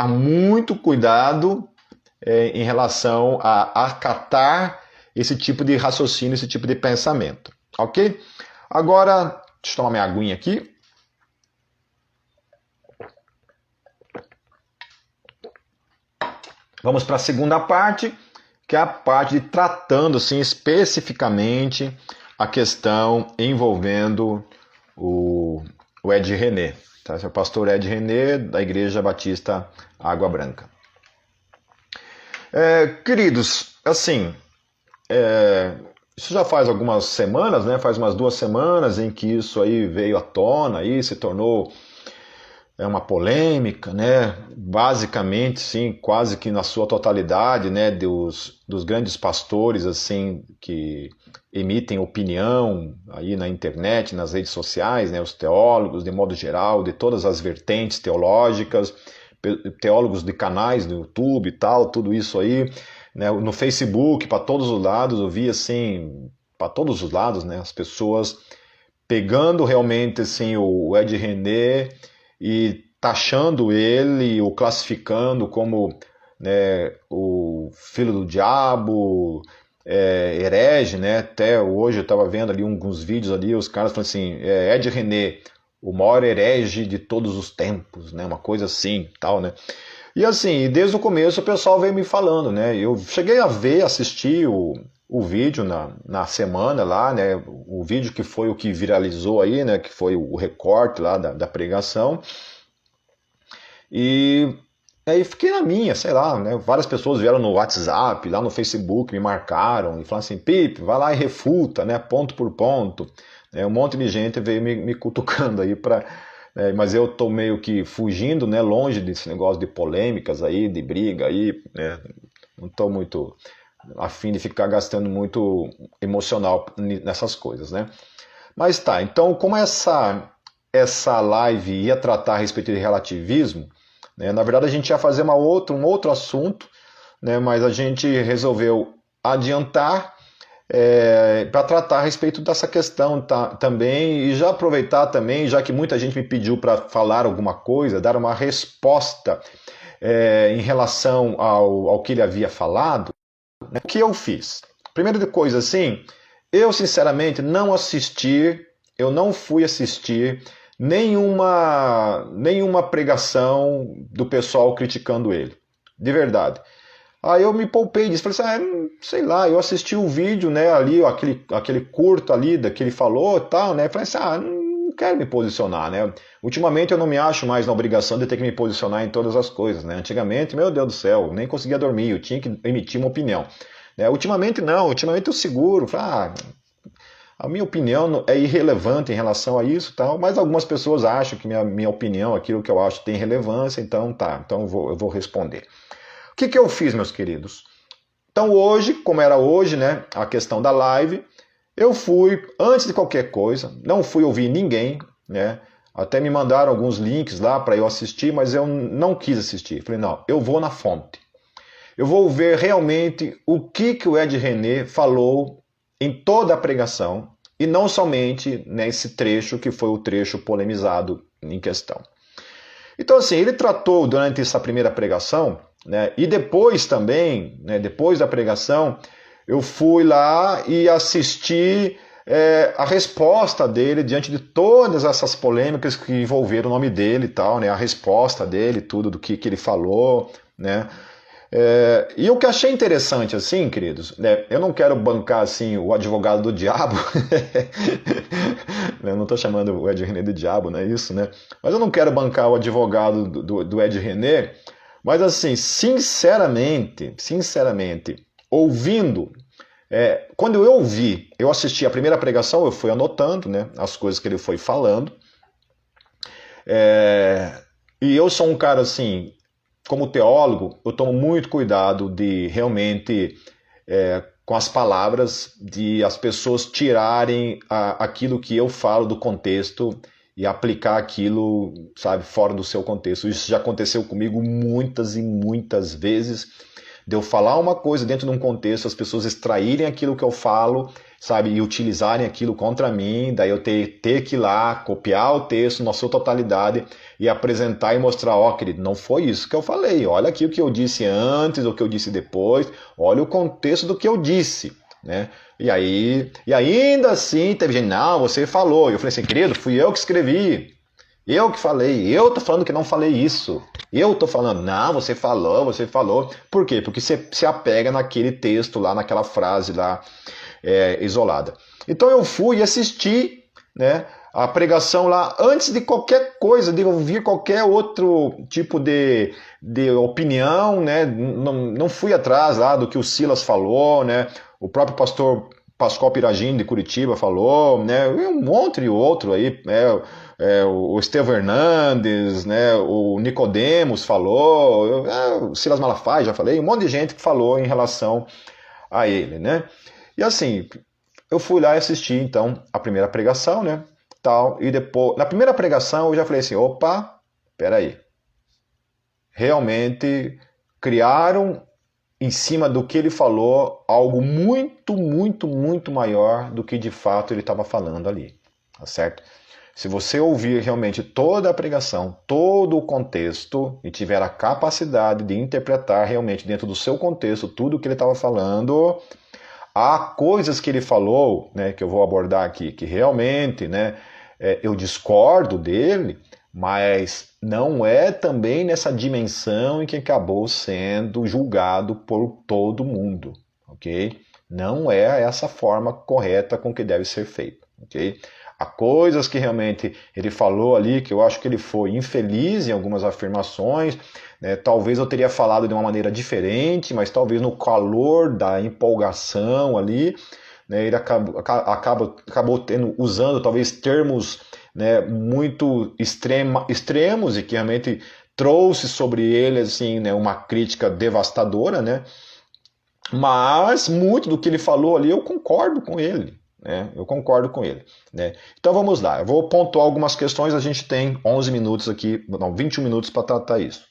muito cuidado em relação a acatar esse tipo de raciocínio, esse tipo de pensamento. Ok? Agora, deixa eu tomar minha aguinha aqui. Vamos para a segunda parte, que é a parte de tratando assim, especificamente a questão envolvendo o Ed René. Tá? Esse é o pastor Ed René, da Igreja Batista Água Branca. Queridos, assim, isso já faz algumas semanas, né? Faz umas 2 semanas em que isso aí veio à tona, aí se tornou uma polêmica, né? Basicamente, sim, quase que na sua totalidade, né? Dos grandes pastores, assim, que emitem opinião aí na internet, nas redes sociais, né? Os teólogos, de modo geral, de todas as vertentes teológicas, teólogos de canais no YouTube e tal, tudo isso aí. No Facebook, para todos os lados, eu vi assim, para todos os lados, né, as pessoas pegando realmente assim, o Ed René e taxando ele, o classificando como, né, o filho do diabo, herege, né? Até hoje eu estava vendo ali alguns vídeos ali, os caras falam assim, Ed René, o maior herege de todos os tempos, né? Uma coisa assim, tal, né? E assim, desde o começo o pessoal veio me falando, né? Eu cheguei a assistir o vídeo na semana lá, né? O vídeo que foi o que viralizou aí, né? Que foi o recorte lá da pregação. E aí fiquei na minha, sei lá, né? Várias pessoas vieram no WhatsApp, lá no Facebook, me marcaram e falaram assim, Pipe, vai lá e refuta, né? Ponto por ponto. Um monte de gente veio me cutucando aí para... mas eu tô meio que fugindo, né, longe desse negócio de polêmicas aí, de briga aí, né, não tô muito afim de ficar gastando muito emocional nessas coisas, né. Mas tá, então como essa live ia tratar a respeito de relativismo, né, na verdade a gente ia fazer um outro assunto, né, mas a gente resolveu adiantar para tratar a respeito dessa questão também, e já aproveitar também, já que muita gente me pediu para falar alguma coisa, dar uma resposta em relação ao que ele havia falado, né, o que eu fiz? Primeira coisa assim, eu sinceramente não fui assistir nenhuma pregação do pessoal criticando ele. De verdade. Aí eu me poupei disso, falei assim, sei lá, eu assisti o vídeo, né, ali, aquele curto ali, que ele falou e tal, né, falei assim, não quero me posicionar, né, ultimamente eu não me acho mais na obrigação de ter que me posicionar em todas as coisas, né, antigamente, meu Deus do céu, eu nem conseguia dormir, eu tinha que emitir uma opinião, né, ultimamente não, ultimamente eu seguro, falei, a minha opinião é irrelevante em relação a isso, tal, mas algumas pessoas acham que minha opinião, aquilo que eu acho tem relevância, então tá, então eu vou responder. O que eu fiz, meus queridos? Então hoje, como era hoje, né, a questão da live, eu fui, antes de qualquer coisa, não fui ouvir ninguém, né, até me mandaram alguns links lá para eu assistir, mas eu não quis assistir. Falei, não, eu vou na fonte. Eu vou ver realmente o que o Ed René falou em toda a pregação, e não somente nesse trecho que foi o trecho polemizado em questão. Então assim, ele tratou durante essa primeira pregação, né, e depois também, né, depois da pregação, eu fui lá e assisti a resposta dele diante de todas essas polêmicas que envolveram o nome dele e tal, né, a resposta dele, tudo do que ele falou, né. E o que achei interessante, assim, queridos, né, eu não quero bancar assim o advogado do diabo, eu não estou chamando o Ed René de diabo, não é isso, né? Mas eu não quero bancar o advogado do Ed René, mas assim, sinceramente, ouvindo, quando eu ouvi, eu assisti a primeira pregação, eu fui anotando, né, as coisas que ele foi falando, e eu sou um cara assim, como teólogo, eu tomo muito cuidado de realmente, com as palavras, de as pessoas tirarem aquilo que eu falo do contexto e aplicar aquilo, sabe, fora do seu contexto. Isso já aconteceu comigo muitas e muitas vezes, de eu falar uma coisa dentro de um contexto, as pessoas extraírem aquilo que eu falo, sabe, e utilizarem aquilo contra mim, daí eu ter que ir lá, copiar o texto na sua totalidade e apresentar e mostrar, querido, não foi isso que eu falei, olha aqui o que eu disse antes, o que eu disse depois, olha o contexto do que eu disse, né? E ainda assim teve gente, não, você falou. Eu falei assim, querido, fui eu que escrevi, eu que falei, eu tô falando que não falei isso. Eu tô falando, não, você falou. Por quê? Porque você se apega naquele texto lá, naquela frase lá, isolada. Então eu fui assistir, né, a pregação lá antes de qualquer coisa, de ouvir qualquer outro tipo de opinião, né? Não fui atrás lá do que o Silas falou, né? O próprio pastor Pascoal Piragini de Curitiba falou, né? E um monte de outro aí, o Estevão Hernandes, né? O Nicodemos falou, o Silas Malafaia, já falei, um monte de gente que falou em relação a ele, né? E assim, eu fui lá e assisti então a primeira pregação, né? Tal, e depois, na primeira pregação eu já falei assim, opa, peraí. Realmente criaram em cima do que ele falou algo muito, muito, muito maior do que de fato ele estava falando ali, tá certo? Se você ouvir realmente toda a pregação, todo o contexto e tiver a capacidade de interpretar realmente dentro do seu contexto tudo o que ele estava falando, há coisas que ele falou, né, que eu vou abordar aqui, que realmente, né, eu discordo dele, mas não é também nessa dimensão em que acabou sendo julgado por todo mundo, ok? Não é essa forma correta com que deve ser feito, ok? Há coisas que realmente ele falou ali que eu acho que ele foi infeliz em algumas afirmações, né? Talvez eu teria falado de uma maneira diferente, mas talvez no calor da empolgação ali, né, ele acabou usando talvez termos, né, muito extremos e que realmente trouxe sobre ele assim, né, uma crítica devastadora, né? Mas muito do que ele falou ali eu concordo com ele. Eu concordo com ele. Né? Então vamos lá, eu vou pontuar algumas questões, a gente tem 11 minutos aqui, não, 21 minutos para tratar isso.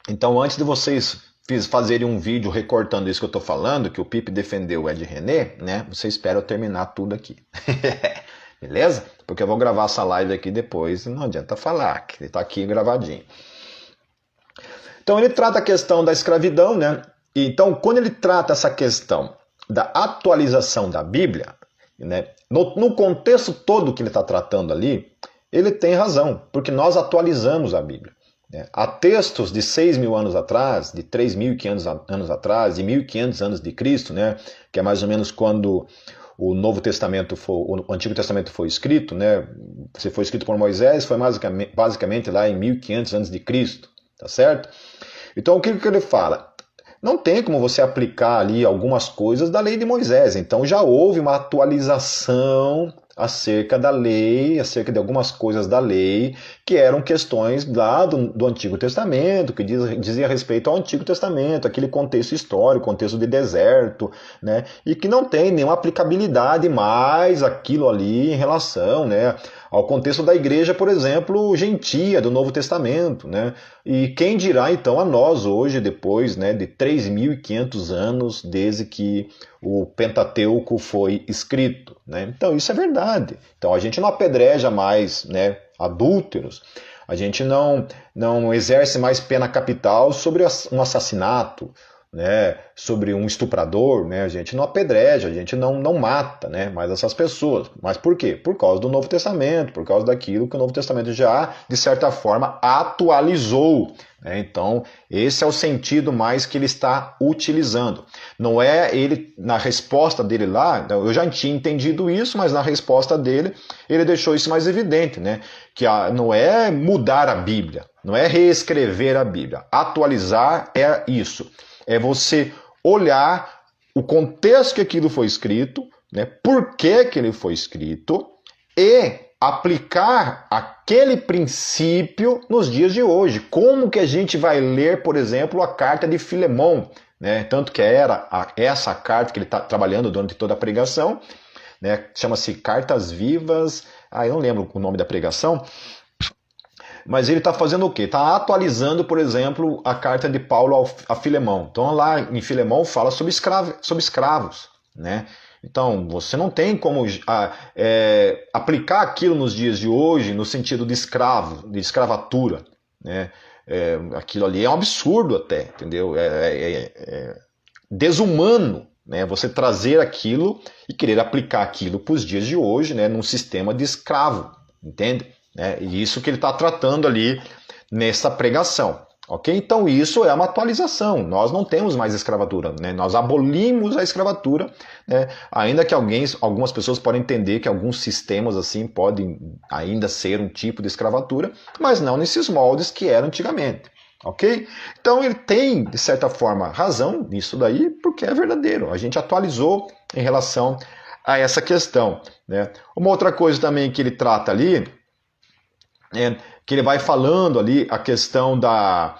Então antes de vocês fazerem um vídeo recortando isso que eu estou falando, que o Pipe defendeu o Ed René, né? Você espera eu terminar tudo aqui. Beleza? Porque eu vou gravar essa live aqui depois e não adianta falar, que ele está aqui gravadinho. Então ele trata a questão da escravidão, né? Então, quando ele trata essa questão da atualização da Bíblia, né? No contexto todo que ele está tratando ali, ele tem razão, porque nós atualizamos a Bíblia. Né? Há textos de 6.000 anos atrás, de 3.500 anos atrás, de 1.500 anos de Cristo, né? Que é mais ou menos quando o o Antigo Testamento foi escrito, né? Se foi escrito por Moisés, foi basicamente lá em 1.500 antes de Cristo, tá certo? Então o que ele fala? Não tem como você aplicar ali algumas coisas da lei de Moisés. Então já houve uma atualização acerca da lei, acerca de algumas coisas da lei, que eram questões lá do Antigo Testamento, que dizia respeito ao Antigo Testamento, aquele contexto histórico, contexto de deserto, né? E que não tem nenhuma aplicabilidade mais aquilo ali em relação, né, ao contexto da igreja, por exemplo, gentia do Novo Testamento, né? E quem dirá então a nós hoje, depois, né, de 3.500 anos desde que o Pentateuco foi escrito, né? Então isso é verdade. Então a gente não apedreja mais, né, adúlteros, a gente não exerce mais pena capital sobre um assassinato, né, sobre um estuprador, né, a gente não apedreja, a gente não mata, né, mais essas pessoas. Mas por quê? Por causa do Novo Testamento, por causa daquilo que o Novo Testamento já, de certa forma, atualizou. Né? Então, esse é o sentido mais que ele está utilizando. Não é ele, na resposta dele lá, eu já tinha entendido isso, mas na resposta dele, ele deixou isso mais evidente, né? Que não é mudar a Bíblia, não é reescrever a Bíblia. Atualizar é isso. É você olhar o contexto que aquilo foi escrito, né? Por que ele foi escrito e aplicar aquele princípio nos dias de hoje. Como que a gente vai ler, por exemplo, a carta de Filemão, né? Tanto que era essa carta que ele está trabalhando durante toda a pregação, né? Chama-se Cartas Vivas, eu não lembro o nome da pregação, mas ele está fazendo o quê? Está atualizando, por exemplo, a carta de Paulo a Filemão. Então lá em Filemão fala sobre escravos, né? Então você não tem como aplicar aquilo nos dias de hoje no sentido de escravo, de escravatura, né? Aquilo ali é um absurdo até, entendeu? É desumano, né? Você trazer aquilo e querer aplicar aquilo para os dias de hoje, né? Num sistema de escravo, entende? E isso que ele está tratando ali nessa pregação. Ok? Então isso é uma atualização. Nós não temos mais escravatura, né? Nós abolimos a escravatura, né? Ainda que algumas pessoas podem entender que alguns sistemas assim podem ainda ser um tipo de escravatura, mas não nesses moldes que eram antigamente. Ok? Então ele tem, de certa forma, razão nisso daí, porque é verdadeiro. A gente atualizou em relação a essa questão, né? Uma outra coisa também que ele trata ali que ele vai falando ali a questão da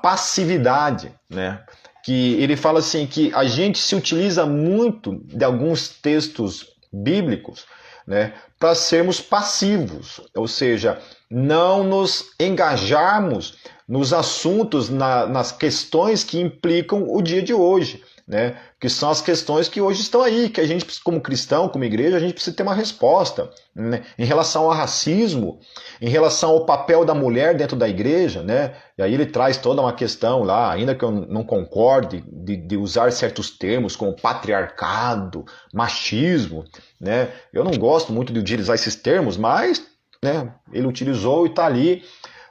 passividade, né? Que ele fala assim que a gente se utiliza muito de alguns textos bíblicos, né, para sermos passivos, ou seja, não nos engajarmos nos assuntos, nas questões que implicam o dia de hoje, né? Que são as questões que hoje estão aí, que a gente, como cristão, como igreja, a gente precisa ter uma resposta, né? Em relação ao racismo, em relação ao papel da mulher dentro da igreja, né? E aí ele traz toda uma questão lá, ainda que eu não concorde, de usar certos termos como patriarcado, machismo, né? Eu não gosto muito de utilizar esses termos, mas, né, ele utilizou e está ali.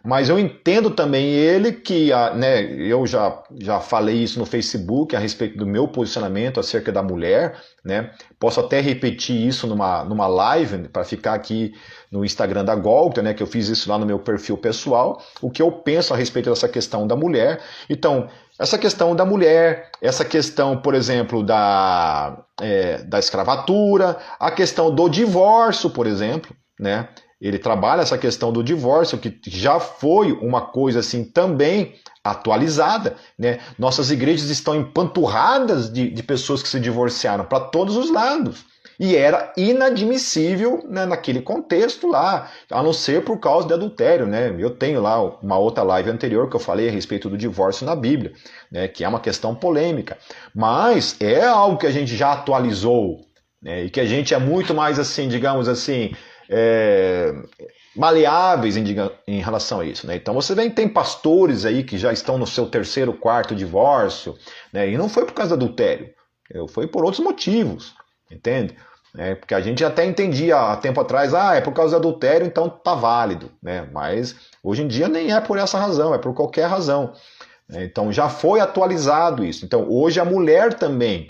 Mas eu entendo também ele que, né, eu já falei isso no Facebook a respeito do meu posicionamento acerca da mulher, né? Posso até repetir isso numa live para ficar aqui no Instagram da Golta, né? Que eu fiz isso lá no meu perfil pessoal, o que eu penso a respeito dessa questão da mulher. Então, essa questão da mulher, essa questão, por exemplo, da escravatura, a questão do divórcio, por exemplo, né? Ele trabalha essa questão do divórcio, que já foi uma coisa assim também atualizada, né? Nossas igrejas estão empanturradas de pessoas que se divorciaram para todos os lados. E era inadmissível, né, naquele contexto lá, a não ser por causa de adultério, né? Eu tenho lá uma outra live anterior que eu falei a respeito do divórcio na Bíblia, né, que é uma questão polêmica. Mas é algo que a gente já atualizou, né, e que a gente é muito mais assim, digamos assim, maleáveis em relação a isso, né? Então você tem pastores aí que já estão no seu terceiro, quarto divórcio, né? E não foi por causa do adultério, foi por outros motivos, entende? né? Porque a gente até entendia há tempo atrás, é por causa do adultério, então tá válido, né? Mas hoje em dia nem é por essa razão, é por qualquer razão. Então já foi atualizado isso. Então hoje a mulher também,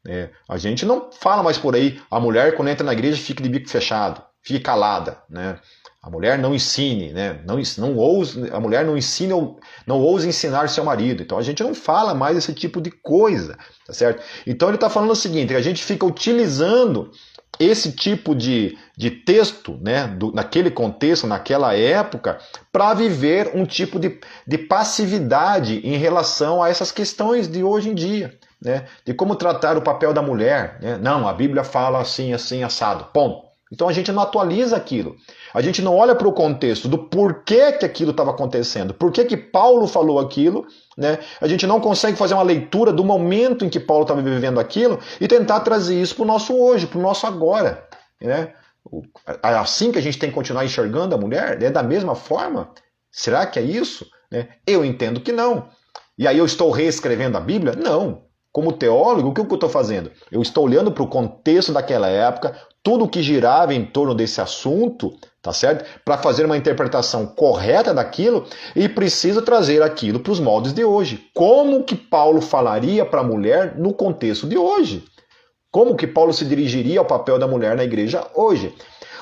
né? A gente não fala mais por aí, a mulher quando entra na igreja fica de bico fechado, fica calada, né? A mulher não ensine, né? Não ouse, a mulher não ensina, não ouse ensinar seu marido. Então a gente não fala mais esse tipo de coisa, tá certo? Então ele está falando o seguinte, que a gente fica utilizando esse tipo de texto, né, naquele contexto, naquela época, para viver um tipo de passividade em relação a essas questões de hoje em dia, né, de como tratar o papel da mulher. Né? Não, a Bíblia fala assim, assim, assado, ponto. Então a gente não atualiza aquilo. A gente não olha para o contexto do porquê que aquilo estava acontecendo, por que Paulo falou aquilo, né? A gente não consegue fazer uma leitura do momento em que Paulo estava vivendo aquilo e tentar trazer isso para o nosso hoje, para o nosso agora. Né? Assim que a gente tem que continuar enxergando a mulher? É da mesma forma? Será que é isso? Né? Eu entendo que não. E aí eu estou reescrevendo a Bíblia? Não. Como teólogo, o que eu estou fazendo? Eu estou olhando para o contexto daquela época, tudo o que girava em torno desse assunto, tá certo? Para fazer uma interpretação correta daquilo e preciso trazer aquilo para os moldes de hoje. Como que Paulo falaria para a mulher no contexto de hoje? Como que Paulo se dirigiria ao papel da mulher na igreja hoje?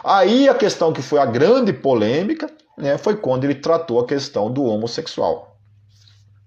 Aí a questão que foi a grande polêmica, né, foi quando ele tratou a questão do homossexual.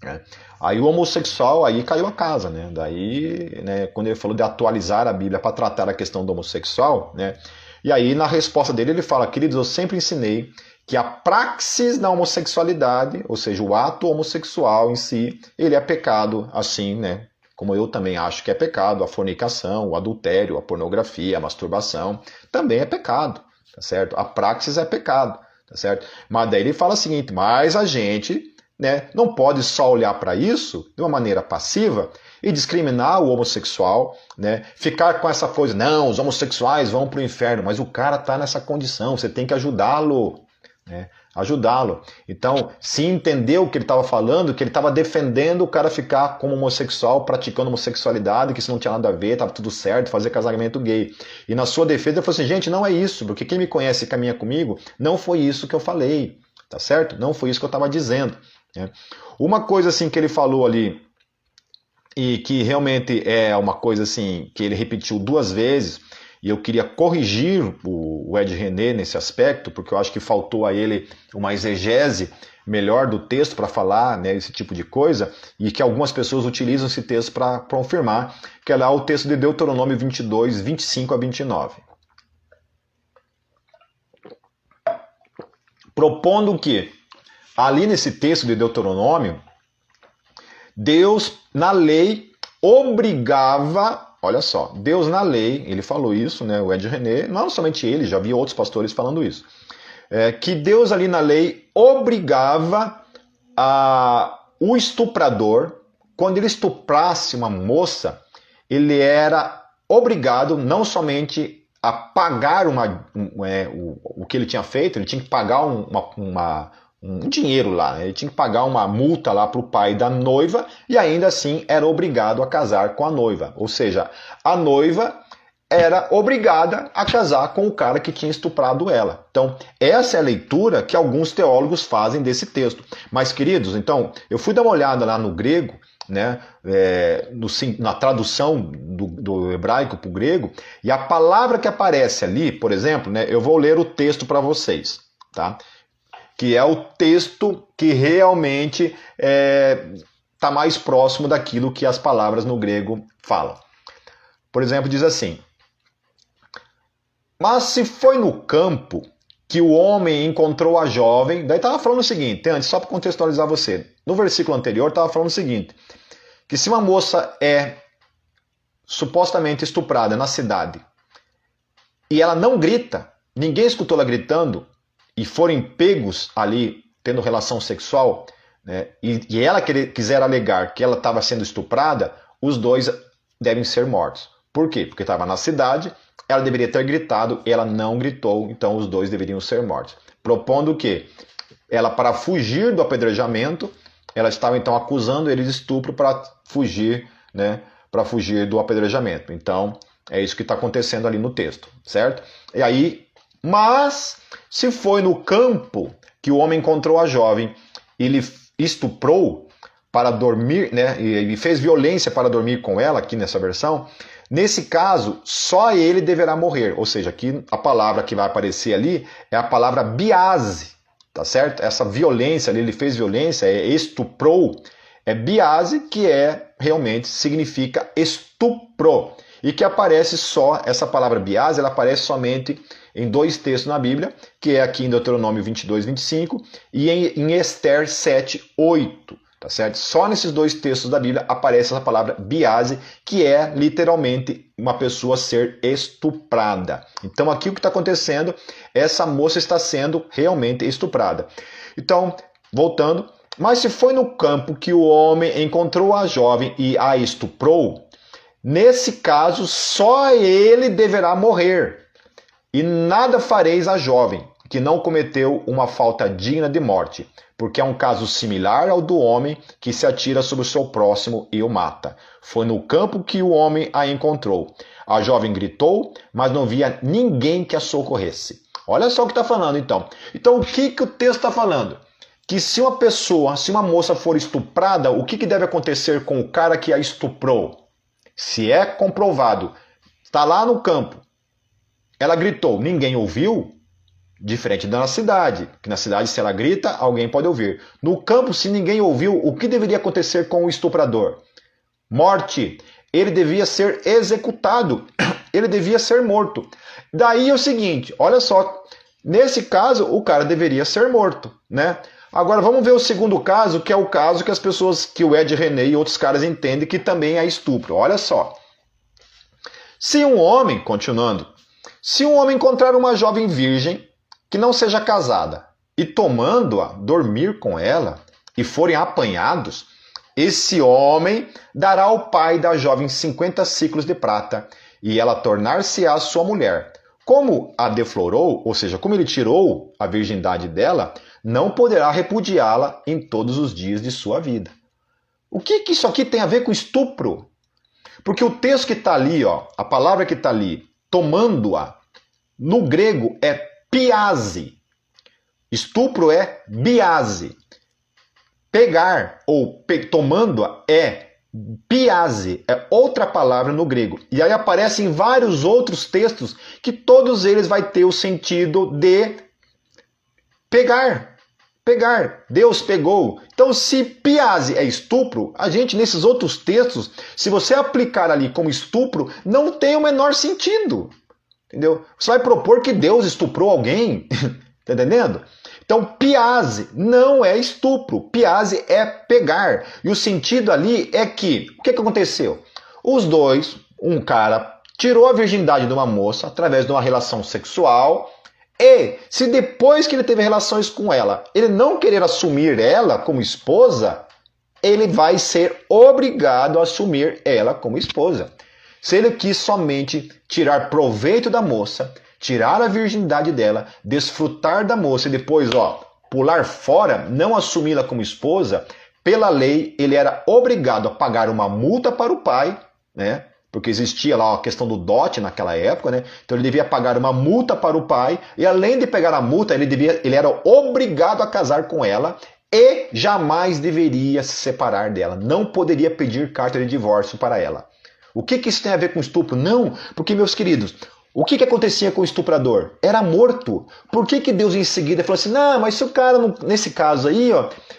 Né? Aí o homossexual aí caiu a casa, né? Daí, né, quando ele falou de atualizar a Bíblia para tratar a questão do homossexual, né? E aí na resposta dele ele fala, queridos, eu sempre ensinei que a praxis da homossexualidade, ou seja, o ato homossexual em si, ele é pecado, assim, né? Como eu também acho que é pecado, a fornicação, o adultério, a pornografia, a masturbação, também é pecado, tá certo? A praxis é pecado, tá certo? Mas daí ele fala o seguinte, mas a gente, né, não pode só olhar para isso de uma maneira passiva e discriminar o homossexual, né, ficar com essa coisa, não, os homossexuais vão para o inferno, mas o cara está nessa condição, você tem que ajudá-lo, né, ajudá-lo. Então, se entendeu o que ele estava falando, que ele estava defendendo o cara ficar como homossexual, praticando homossexualidade, que isso não tinha nada a ver, estava tudo certo, fazer casamento gay. E na sua defesa ele falou assim, gente, não é isso, porque quem me conhece e caminha comigo, não foi isso que eu falei, tá certo? Não foi isso que eu estava dizendo. Uma coisa assim que ele falou ali e que realmente é uma coisa assim que ele repetiu 2 vezes e eu queria corrigir o Ed René nesse aspecto porque eu acho que faltou a ele uma exegese melhor do texto para falar, né, esse tipo de coisa e que algumas pessoas utilizam esse texto para confirmar que é lá o texto de Deuteronômio 22, 25 a 29. Propondo que ali nesse texto de Deuteronômio, Deus na lei obrigava, olha só, Deus na lei, ele falou isso, né, o Ed René, não somente ele, já vi outros pastores falando isso, que Deus ali na lei obrigava o estuprador, quando ele estuprasse uma moça, ele era obrigado não somente a pagar o que ele tinha feito, ele tinha que pagar um dinheiro lá, né? Ele tinha que pagar uma multa lá para o pai da noiva e ainda assim era obrigado a casar com a noiva. Ou seja, a noiva era obrigada a casar com o cara que tinha estuprado ela. Então, essa é a leitura que alguns teólogos fazem desse texto. Mas, queridos, então, eu fui dar uma olhada lá no grego, né, na tradução do hebraico para o grego, e a palavra que aparece ali, por exemplo, né, eu vou ler o texto para vocês, tá? Que é o texto que realmente está mais próximo daquilo que as palavras no grego falam. Por exemplo, diz assim, mas se foi no campo que o homem encontrou a jovem, daí estava falando o seguinte, antes, só para contextualizar você, no versículo anterior estava falando o seguinte, que se uma moça é supostamente estuprada na cidade e ela não grita, ninguém escutou ela gritando, e forem pegos ali tendo relação sexual, né, e ela quiser alegar que ela estava sendo estuprada, os dois devem ser mortos. Por quê? Porque estava na cidade, ela deveria ter gritado, ela não gritou, então os dois deveriam ser mortos. Propondo que ela, para fugir do apedrejamento, ela estava então acusando ele de estupro para fugir, né, para fugir do apedrejamento. Então, É isso que está acontecendo ali no texto, certo? E aí, mas se foi no campo que o homem encontrou a jovem, ele estuprou para dormir, né? E fez violência para dormir com ela, aqui nessa versão. Nesse caso, só ele deverá morrer. Ou seja, aqui a palavra que vai aparecer ali é a palavra biase, tá certo? Essa violência ali, ele fez violência, estuprou, é biase, que realmente significa estupro. E que aparece só, essa palavra biase, ela aparece somente em 2 textos na Bíblia, que é aqui em Deuteronômio 22, 25 e em Ester 7, 8. Tá certo? Só nesses 2 textos da Bíblia aparece essa palavra biase, que é literalmente uma pessoa ser estuprada. Então aqui o que está acontecendo, essa moça está sendo realmente estuprada. Então, voltando, mas se foi no campo que o homem encontrou a jovem e a estuprou, nesse caso só ele deverá morrer. E nada fareis à jovem, que não cometeu uma falta digna de morte, porque é um caso similar ao do homem que se atira sobre o seu próximo e o mata. Foi no campo que o homem a encontrou. A jovem gritou, mas não via ninguém que a socorresse. Olha só o que está falando, então. Então, o que o texto está falando? Que se uma pessoa, se uma moça for estuprada, o que deve acontecer com o cara que a estuprou? Se é comprovado, está lá no campo, ela gritou, ninguém ouviu? Diferente da na cidade, que na cidade se ela grita, alguém pode ouvir. No campo, se ninguém ouviu, o que deveria acontecer com o estuprador? Morte. Ele devia ser executado, ele devia ser morto. Daí é o seguinte, olha só, nesse caso o cara deveria ser morto, né? Agora vamos ver o segundo caso, que é o caso que as pessoas, que o Ed René e outros caras entendem que também é estupro. Olha só. Se um homem, continuando, se um homem encontrar uma jovem virgem que não seja casada e tomando-a, dormir com ela e forem apanhados, esse homem dará ao pai da jovem 50 ciclos de prata e ela tornar-se-á sua mulher. Como a deflorou, ou seja, como ele tirou a virgindade dela, não poderá repudiá-la em todos os dias de sua vida. O que isso aqui tem a ver com estupro? Porque o texto que está ali, ó, a palavra que está ali, tomando-a, no grego é piase. Estupro é biase. Pegar ou tomando-a é piase, é outra palavra no grego. E aí aparece em vários outros textos que todos eles vai ter o sentido de pegar. Pegar. Deus pegou. Então, se piase é estupro, a gente, nesses outros textos, se você aplicar ali como estupro, não tem o menor sentido. Entendeu? Você vai propor que Deus estuprou alguém? Tá entendendo? Então, piase não é estupro. Piase é pegar. E o sentido ali é que, o que aconteceu? Os dois, um cara tirou a virgindade de uma moça através de uma relação sexual. E se depois que ele teve relações com ela, ele não querer assumir ela como esposa, ele vai ser obrigado a assumir ela como esposa. Se ele quis somente tirar proveito da moça, tirar a virgindade dela, desfrutar da moça e depois, pular fora, não assumi-la como esposa, pela lei ele era obrigado a pagar uma multa para o pai, né? Porque existia lá a questão do dote naquela época, né? Então ele devia pagar uma multa para o pai, e além de pegar a multa, ele era obrigado a casar com ela e jamais deveria se separar dela. Não poderia pedir carta de divórcio para ela. O que isso tem a ver com estupro? Não, porque, meus queridos, o que acontecia com o estuprador? Era morto. Por que Deus em seguida falou assim, não, mas se o cara, nesse caso aí,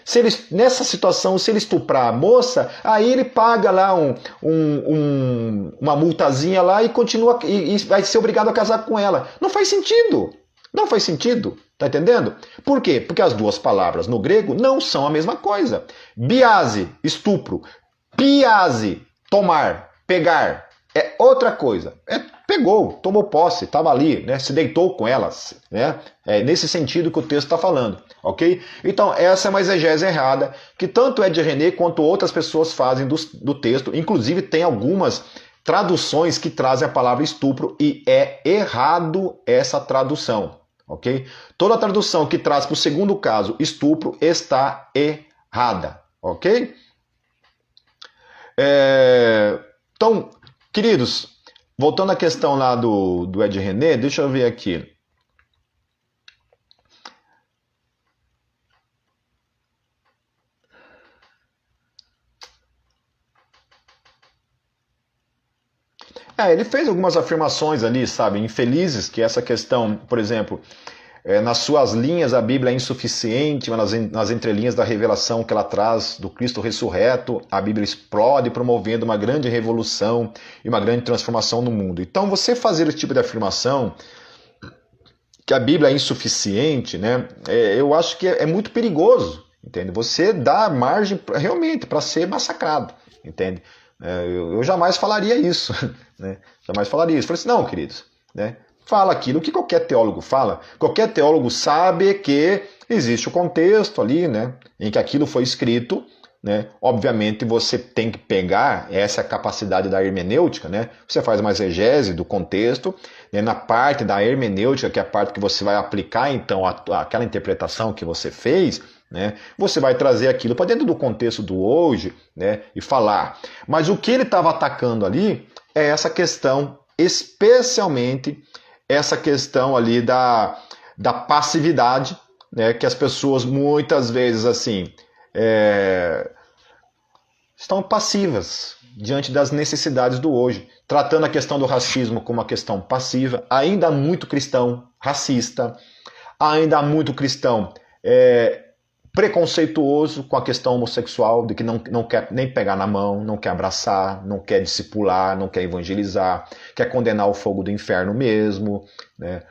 se ele, nessa situação, se ele estuprar a moça, aí ele paga lá uma multazinha lá e continua e vai ser obrigado a casar com ela. Não faz sentido. Não faz sentido. Tá entendendo? Por quê? Porque as duas palavras no grego não são a mesma coisa. Biase, estupro. Piase, tomar, pegar. É outra coisa. Pegou, tomou posse, estava ali, né? Se deitou com elas. Né? É nesse sentido que o texto está falando. Ok? Então, essa é uma exegese errada que tanto Ed René quanto outras pessoas fazem do texto. Inclusive, tem algumas traduções que trazem a palavra estupro e é errado essa tradução. Ok? Toda tradução que traz para o segundo caso estupro está errada. Ok? Então, queridos, voltando à questão lá do Ed René, deixa eu ver aqui. Ele fez algumas afirmações ali, sabe, infelizes, que essa questão, por exemplo, nas suas linhas a Bíblia é insuficiente, mas nas entrelinhas da revelação que ela traz do Cristo ressurreto, a Bíblia explode, promovendo uma grande revolução e uma grande transformação no mundo. Então, você fazer esse tipo de afirmação, que a Bíblia é insuficiente, né, eu acho que é muito perigoso, entende? Você dá margem realmente para ser massacrado, entende? Eu jamais falaria isso, né? Jamais falaria isso. Falei assim, não, queridos, né? Fala aquilo que qualquer teólogo fala. Qualquer teólogo sabe que existe o contexto ali, né? Em que aquilo foi escrito, né? Obviamente você tem que pegar essa capacidade da hermenêutica, né? Você faz uma exegese do contexto, né? Na parte da hermenêutica, que é a parte que você vai aplicar então aquela interpretação que você fez, né? Você vai trazer aquilo para dentro do contexto do hoje, né? E falar. Mas o que ele estava atacando ali é essa questão, especialmente essa questão ali da passividade, né? Que as pessoas muitas vezes assim estão passivas diante das necessidades do hoje, tratando a questão do racismo como uma questão passiva. Ainda há muito cristão racista, ainda há muito cristão preconceituoso com a questão homossexual, de que não quer nem pegar na mão, não quer abraçar, não quer discipular, não quer evangelizar, quer condenar o fogo do inferno mesmo, né?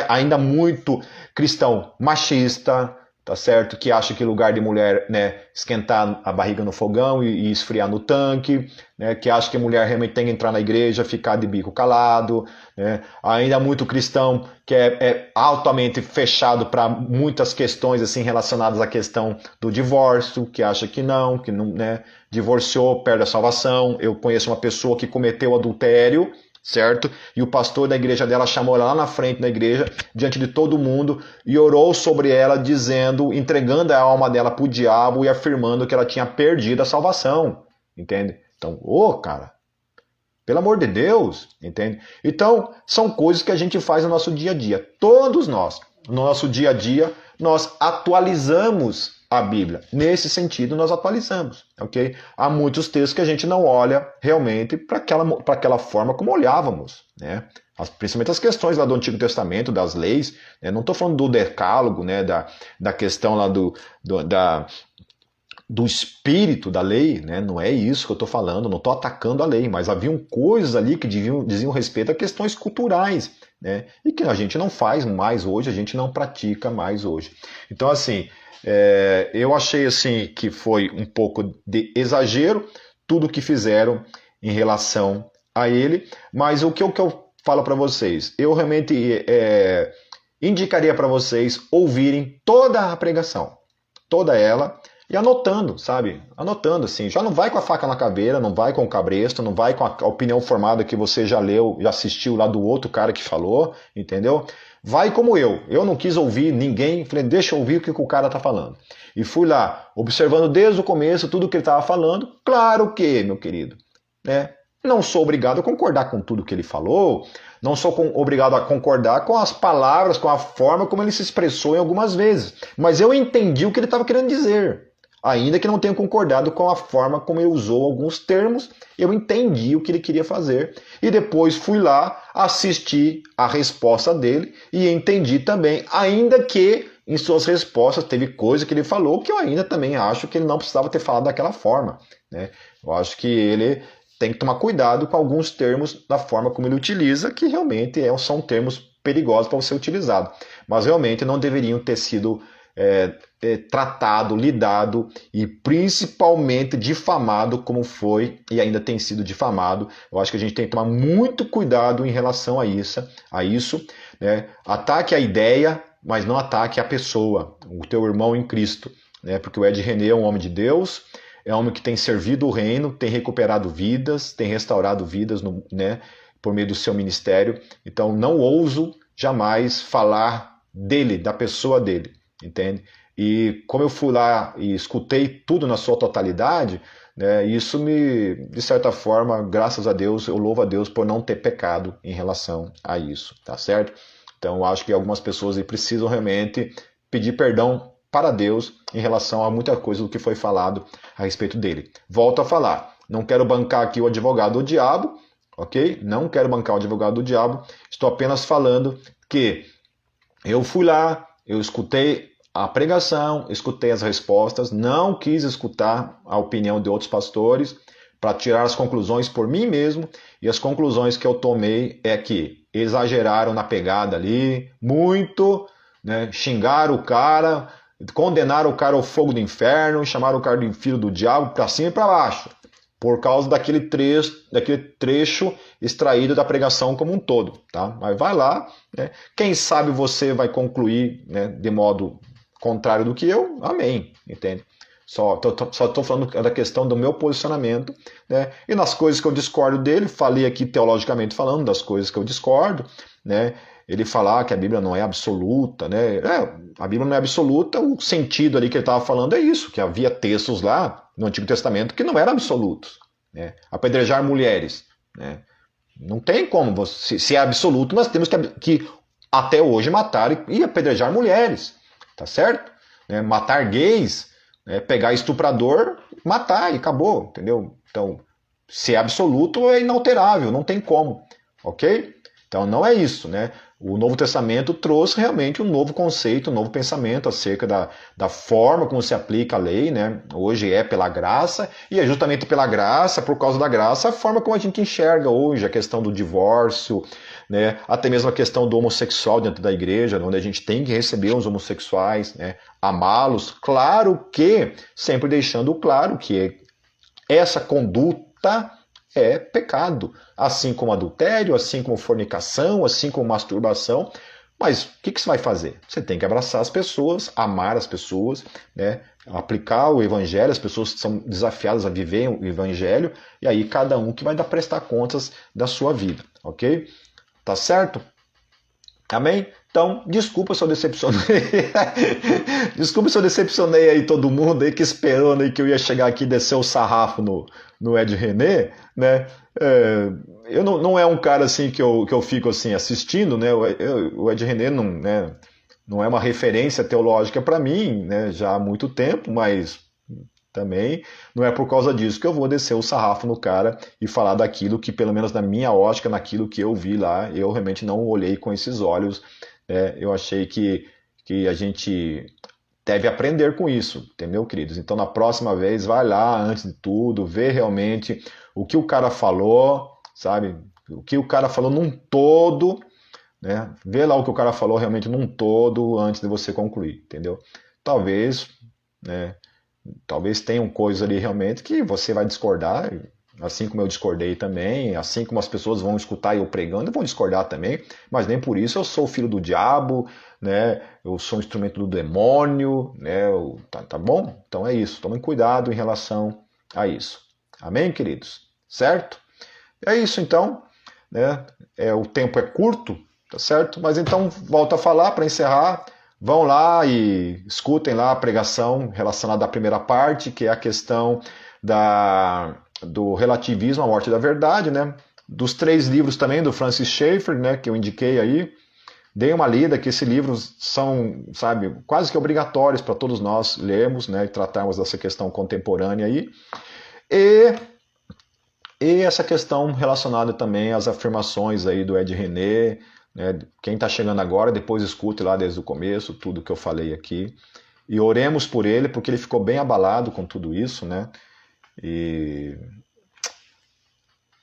Ainda muito cristão machista, tá certo? Que acha que lugar de mulher, né, esquentar a barriga no fogão e esfriar no tanque, né? Que acha que mulher realmente tem que entrar na igreja, ficar de bico calado, né? Ainda muito cristão que é altamente fechado para muitas questões assim relacionadas à questão do divórcio, que acha que não, né, divorciou, perde a salvação. Eu conheço uma pessoa que cometeu adultério, certo? E o pastor da igreja dela chamou ela lá na frente da igreja, diante de todo mundo, e orou sobre ela, dizendo, entregando a alma dela para o diabo e afirmando que ela tinha perdido a salvação, entende? Então, cara, pelo amor de Deus, entende? Então, são coisas que a gente faz no nosso dia a dia. Todos nós, no nosso dia a dia, nós atualizamos a Bíblia. Nesse sentido, nós atualizamos, ok? Há muitos textos que a gente não olha realmente para aquela forma como olhávamos, né? Principalmente as questões lá do Antigo Testamento, das leis, né? Não estou falando do decálogo, né? Da questão lá do espírito da lei, né? Não é isso que eu estou falando, não estou atacando a lei, mas haviam coisas ali que diziam respeito a questões culturais, né? E que a gente não faz mais hoje, a gente não pratica mais hoje. Então, assim, eu achei assim que foi um pouco de exagero tudo que fizeram em relação a ele, mas o que eu falo para vocês, eu realmente indicaria para vocês ouvirem toda a pregação, toda ela, e anotando, sabe? Anotando, assim. Já não vai com a faca na caveira, não vai com o cabresto, não vai com a opinião formada que você já leu, já assistiu lá do outro cara que falou, entendeu? Vai como eu. Eu não quis ouvir ninguém, falei, deixa eu ouvir o que o cara tá falando. E fui lá, observando desde o começo tudo que ele estava falando. Claro que, meu querido, né? Não sou obrigado a concordar com tudo que ele falou, não sou obrigado a concordar com as palavras, com a forma como ele se expressou em algumas vezes. Mas eu entendi o que ele estava querendo dizer. Ainda que não tenha concordado com a forma como ele usou alguns termos, eu entendi o que ele queria fazer. E depois fui lá, assisti a resposta dele e entendi também, ainda que em suas respostas teve coisa que ele falou que eu ainda também acho que ele não precisava ter falado daquela forma, né? Eu acho que ele tem que tomar cuidado com alguns termos da forma como ele utiliza, que realmente são termos perigosos para ser utilizado. Mas realmente não deveriam ter sido tratado, lidado e principalmente difamado como foi e ainda tem sido difamado. Eu acho que a gente tem que tomar muito cuidado em relação a isso, né? Ataque a ideia, mas não ataque a pessoa, o teu irmão em Cristo, né? Porque o Ed René é um homem de Deus, é um homem que tem servido o reino, tem recuperado vidas, tem restaurado vidas, né, por meio do seu ministério. Então não ouso jamais falar dele, da pessoa dele. Entende? E como eu fui lá e escutei tudo na sua totalidade, né, isso me, de certa forma, graças a Deus, eu louvo a Deus por não ter pecado em relação a isso, tá certo? Então, eu acho que algumas pessoas aí precisam realmente pedir perdão para Deus em relação a muita coisa do que foi falado a respeito dele. Volto a falar, não quero bancar aqui o advogado do diabo, ok? Não quero bancar o advogado do diabo, estou apenas falando que eu fui lá, eu escutei a pregação, escutei as respostas, não quis escutar a opinião de outros pastores para tirar as conclusões por mim mesmo, e as conclusões que eu tomei é que exageraram na pegada ali, muito, né? Xingaram o cara, condenaram o cara ao fogo do inferno, chamaram o cara de filho do diabo para cima e para baixo, por causa daquele trecho extraído da pregação como um todo, tá? Mas vai lá, né? Quem sabe você vai concluir, né, de modo contrário do que eu, amém, entende? Só estou falando da questão do meu posicionamento, né? E nas coisas que eu discordo dele, falei aqui teologicamente falando das coisas que eu discordo, né? Ele falar que a Bíblia não é absoluta, né? A Bíblia não é absoluta, o sentido ali que ele estava falando é isso, que havia textos lá no Antigo Testamento que não eram absolutos, né? Apedrejar mulheres, né? Não tem como, se é absoluto, nós temos que até hoje matar e apedrejar mulheres, tá certo? Né? Matar gays, né? Pegar estuprador, matar e acabou, entendeu? Então, se é absoluto, é inalterável, não tem como, ok? Então não é isso, né? O Novo Testamento trouxe realmente um novo conceito, um novo pensamento acerca da forma como se aplica a lei, né? Hoje é pela graça, e é justamente pela graça, por causa da graça, a forma como a gente enxerga hoje a questão do divórcio, né? Até mesmo a questão do homossexual dentro da igreja, onde a gente tem que receber os homossexuais, né? Amá-los, claro que, sempre deixando claro que essa conduta é pecado, assim como adultério, assim como fornicação, assim como masturbação. Mas o que você vai fazer? Você tem que abraçar as pessoas, amar as pessoas, né? Aplicar o evangelho, as pessoas são desafiadas a viver o evangelho, e aí cada um que vai prestar contas da sua vida, ok? Tá certo? Amém? Então, desculpa se eu decepcionei. Desculpa se eu decepcionei aí todo mundo aí que esperando aí que eu ia chegar aqui e descer o sarrafo no Ed René, né? Eu não é um cara assim que eu fico assim assistindo, né? O Ed René não, né, não é uma referência teológica para mim, né? Já há muito tempo, mas também não é por causa disso que eu vou descer o sarrafo no cara e falar daquilo que, pelo menos na minha ótica, naquilo que eu vi lá, eu realmente não olhei com esses olhos. Eu achei que a gente deve aprender com isso, entendeu, queridos? Então, na próxima vez, vai lá, antes de tudo, vê realmente o que o cara falou, sabe? O que o cara falou num todo, né? Vê lá o que o cara falou realmente num todo antes de você concluir, entendeu? Talvez, né? Talvez tenham coisas ali realmente que você vai discordar, assim como eu discordei também, assim como as pessoas vão escutar eu pregando, vão discordar também, mas nem por isso eu sou filho do diabo, né? Eu sou um instrumento do demônio, né? Tá bom? Então é isso, tomem cuidado em relação a isso. Amém, queridos? Certo? É isso então, né? O tempo é curto, tá certo? Mas então, volto a falar para encerrar. Vão lá e escutem lá a pregação relacionada à primeira parte, que é a questão do relativismo à morte da verdade, né? Dos 3 livros também do Francis Schaeffer, né, que eu indiquei aí. Deem uma lida, que esses livros são, sabe, quase que obrigatórios para todos nós lermos, né, e tratarmos dessa questão contemporânea aí. E essa questão relacionada também às afirmações aí do Ed René, né? Quem está chegando agora, depois escute lá desde o começo tudo que eu falei aqui. E oremos por ele, porque ele ficou bem abalado com tudo isso, né? E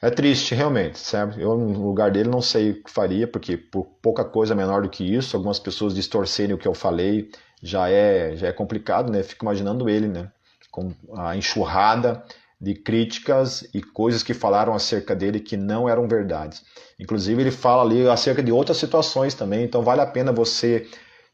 é triste, realmente, sabe? Eu, no lugar dele, não sei o que faria, porque por pouca coisa menor do que isso, algumas pessoas distorcerem o que eu falei já é complicado, né? Fico imaginando ele, né? Com a enxurrada de críticas e coisas que falaram acerca dele que não eram verdades. Inclusive ele fala ali acerca de outras situações também, então vale a pena você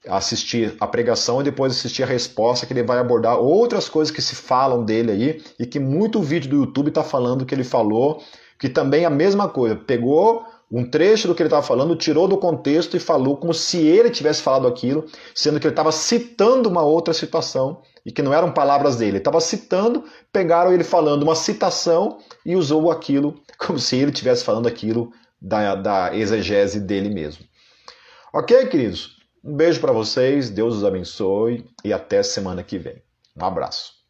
assistir a pregação e depois assistir a resposta, que ele vai abordar outras coisas que se falam dele aí e que muito vídeo do YouTube está falando que ele falou, que também é a mesma coisa, pegou um trecho do que ele estava falando, tirou do contexto e falou como se ele tivesse falado aquilo, sendo que ele estava citando uma outra situação e que não eram palavras dele. Ele estava citando, pegaram ele falando uma citação e usou aquilo como se ele estivesse falando aquilo da exegese dele mesmo. Ok, queridos? Um beijo para vocês, Deus os abençoe e até semana que vem. Um abraço.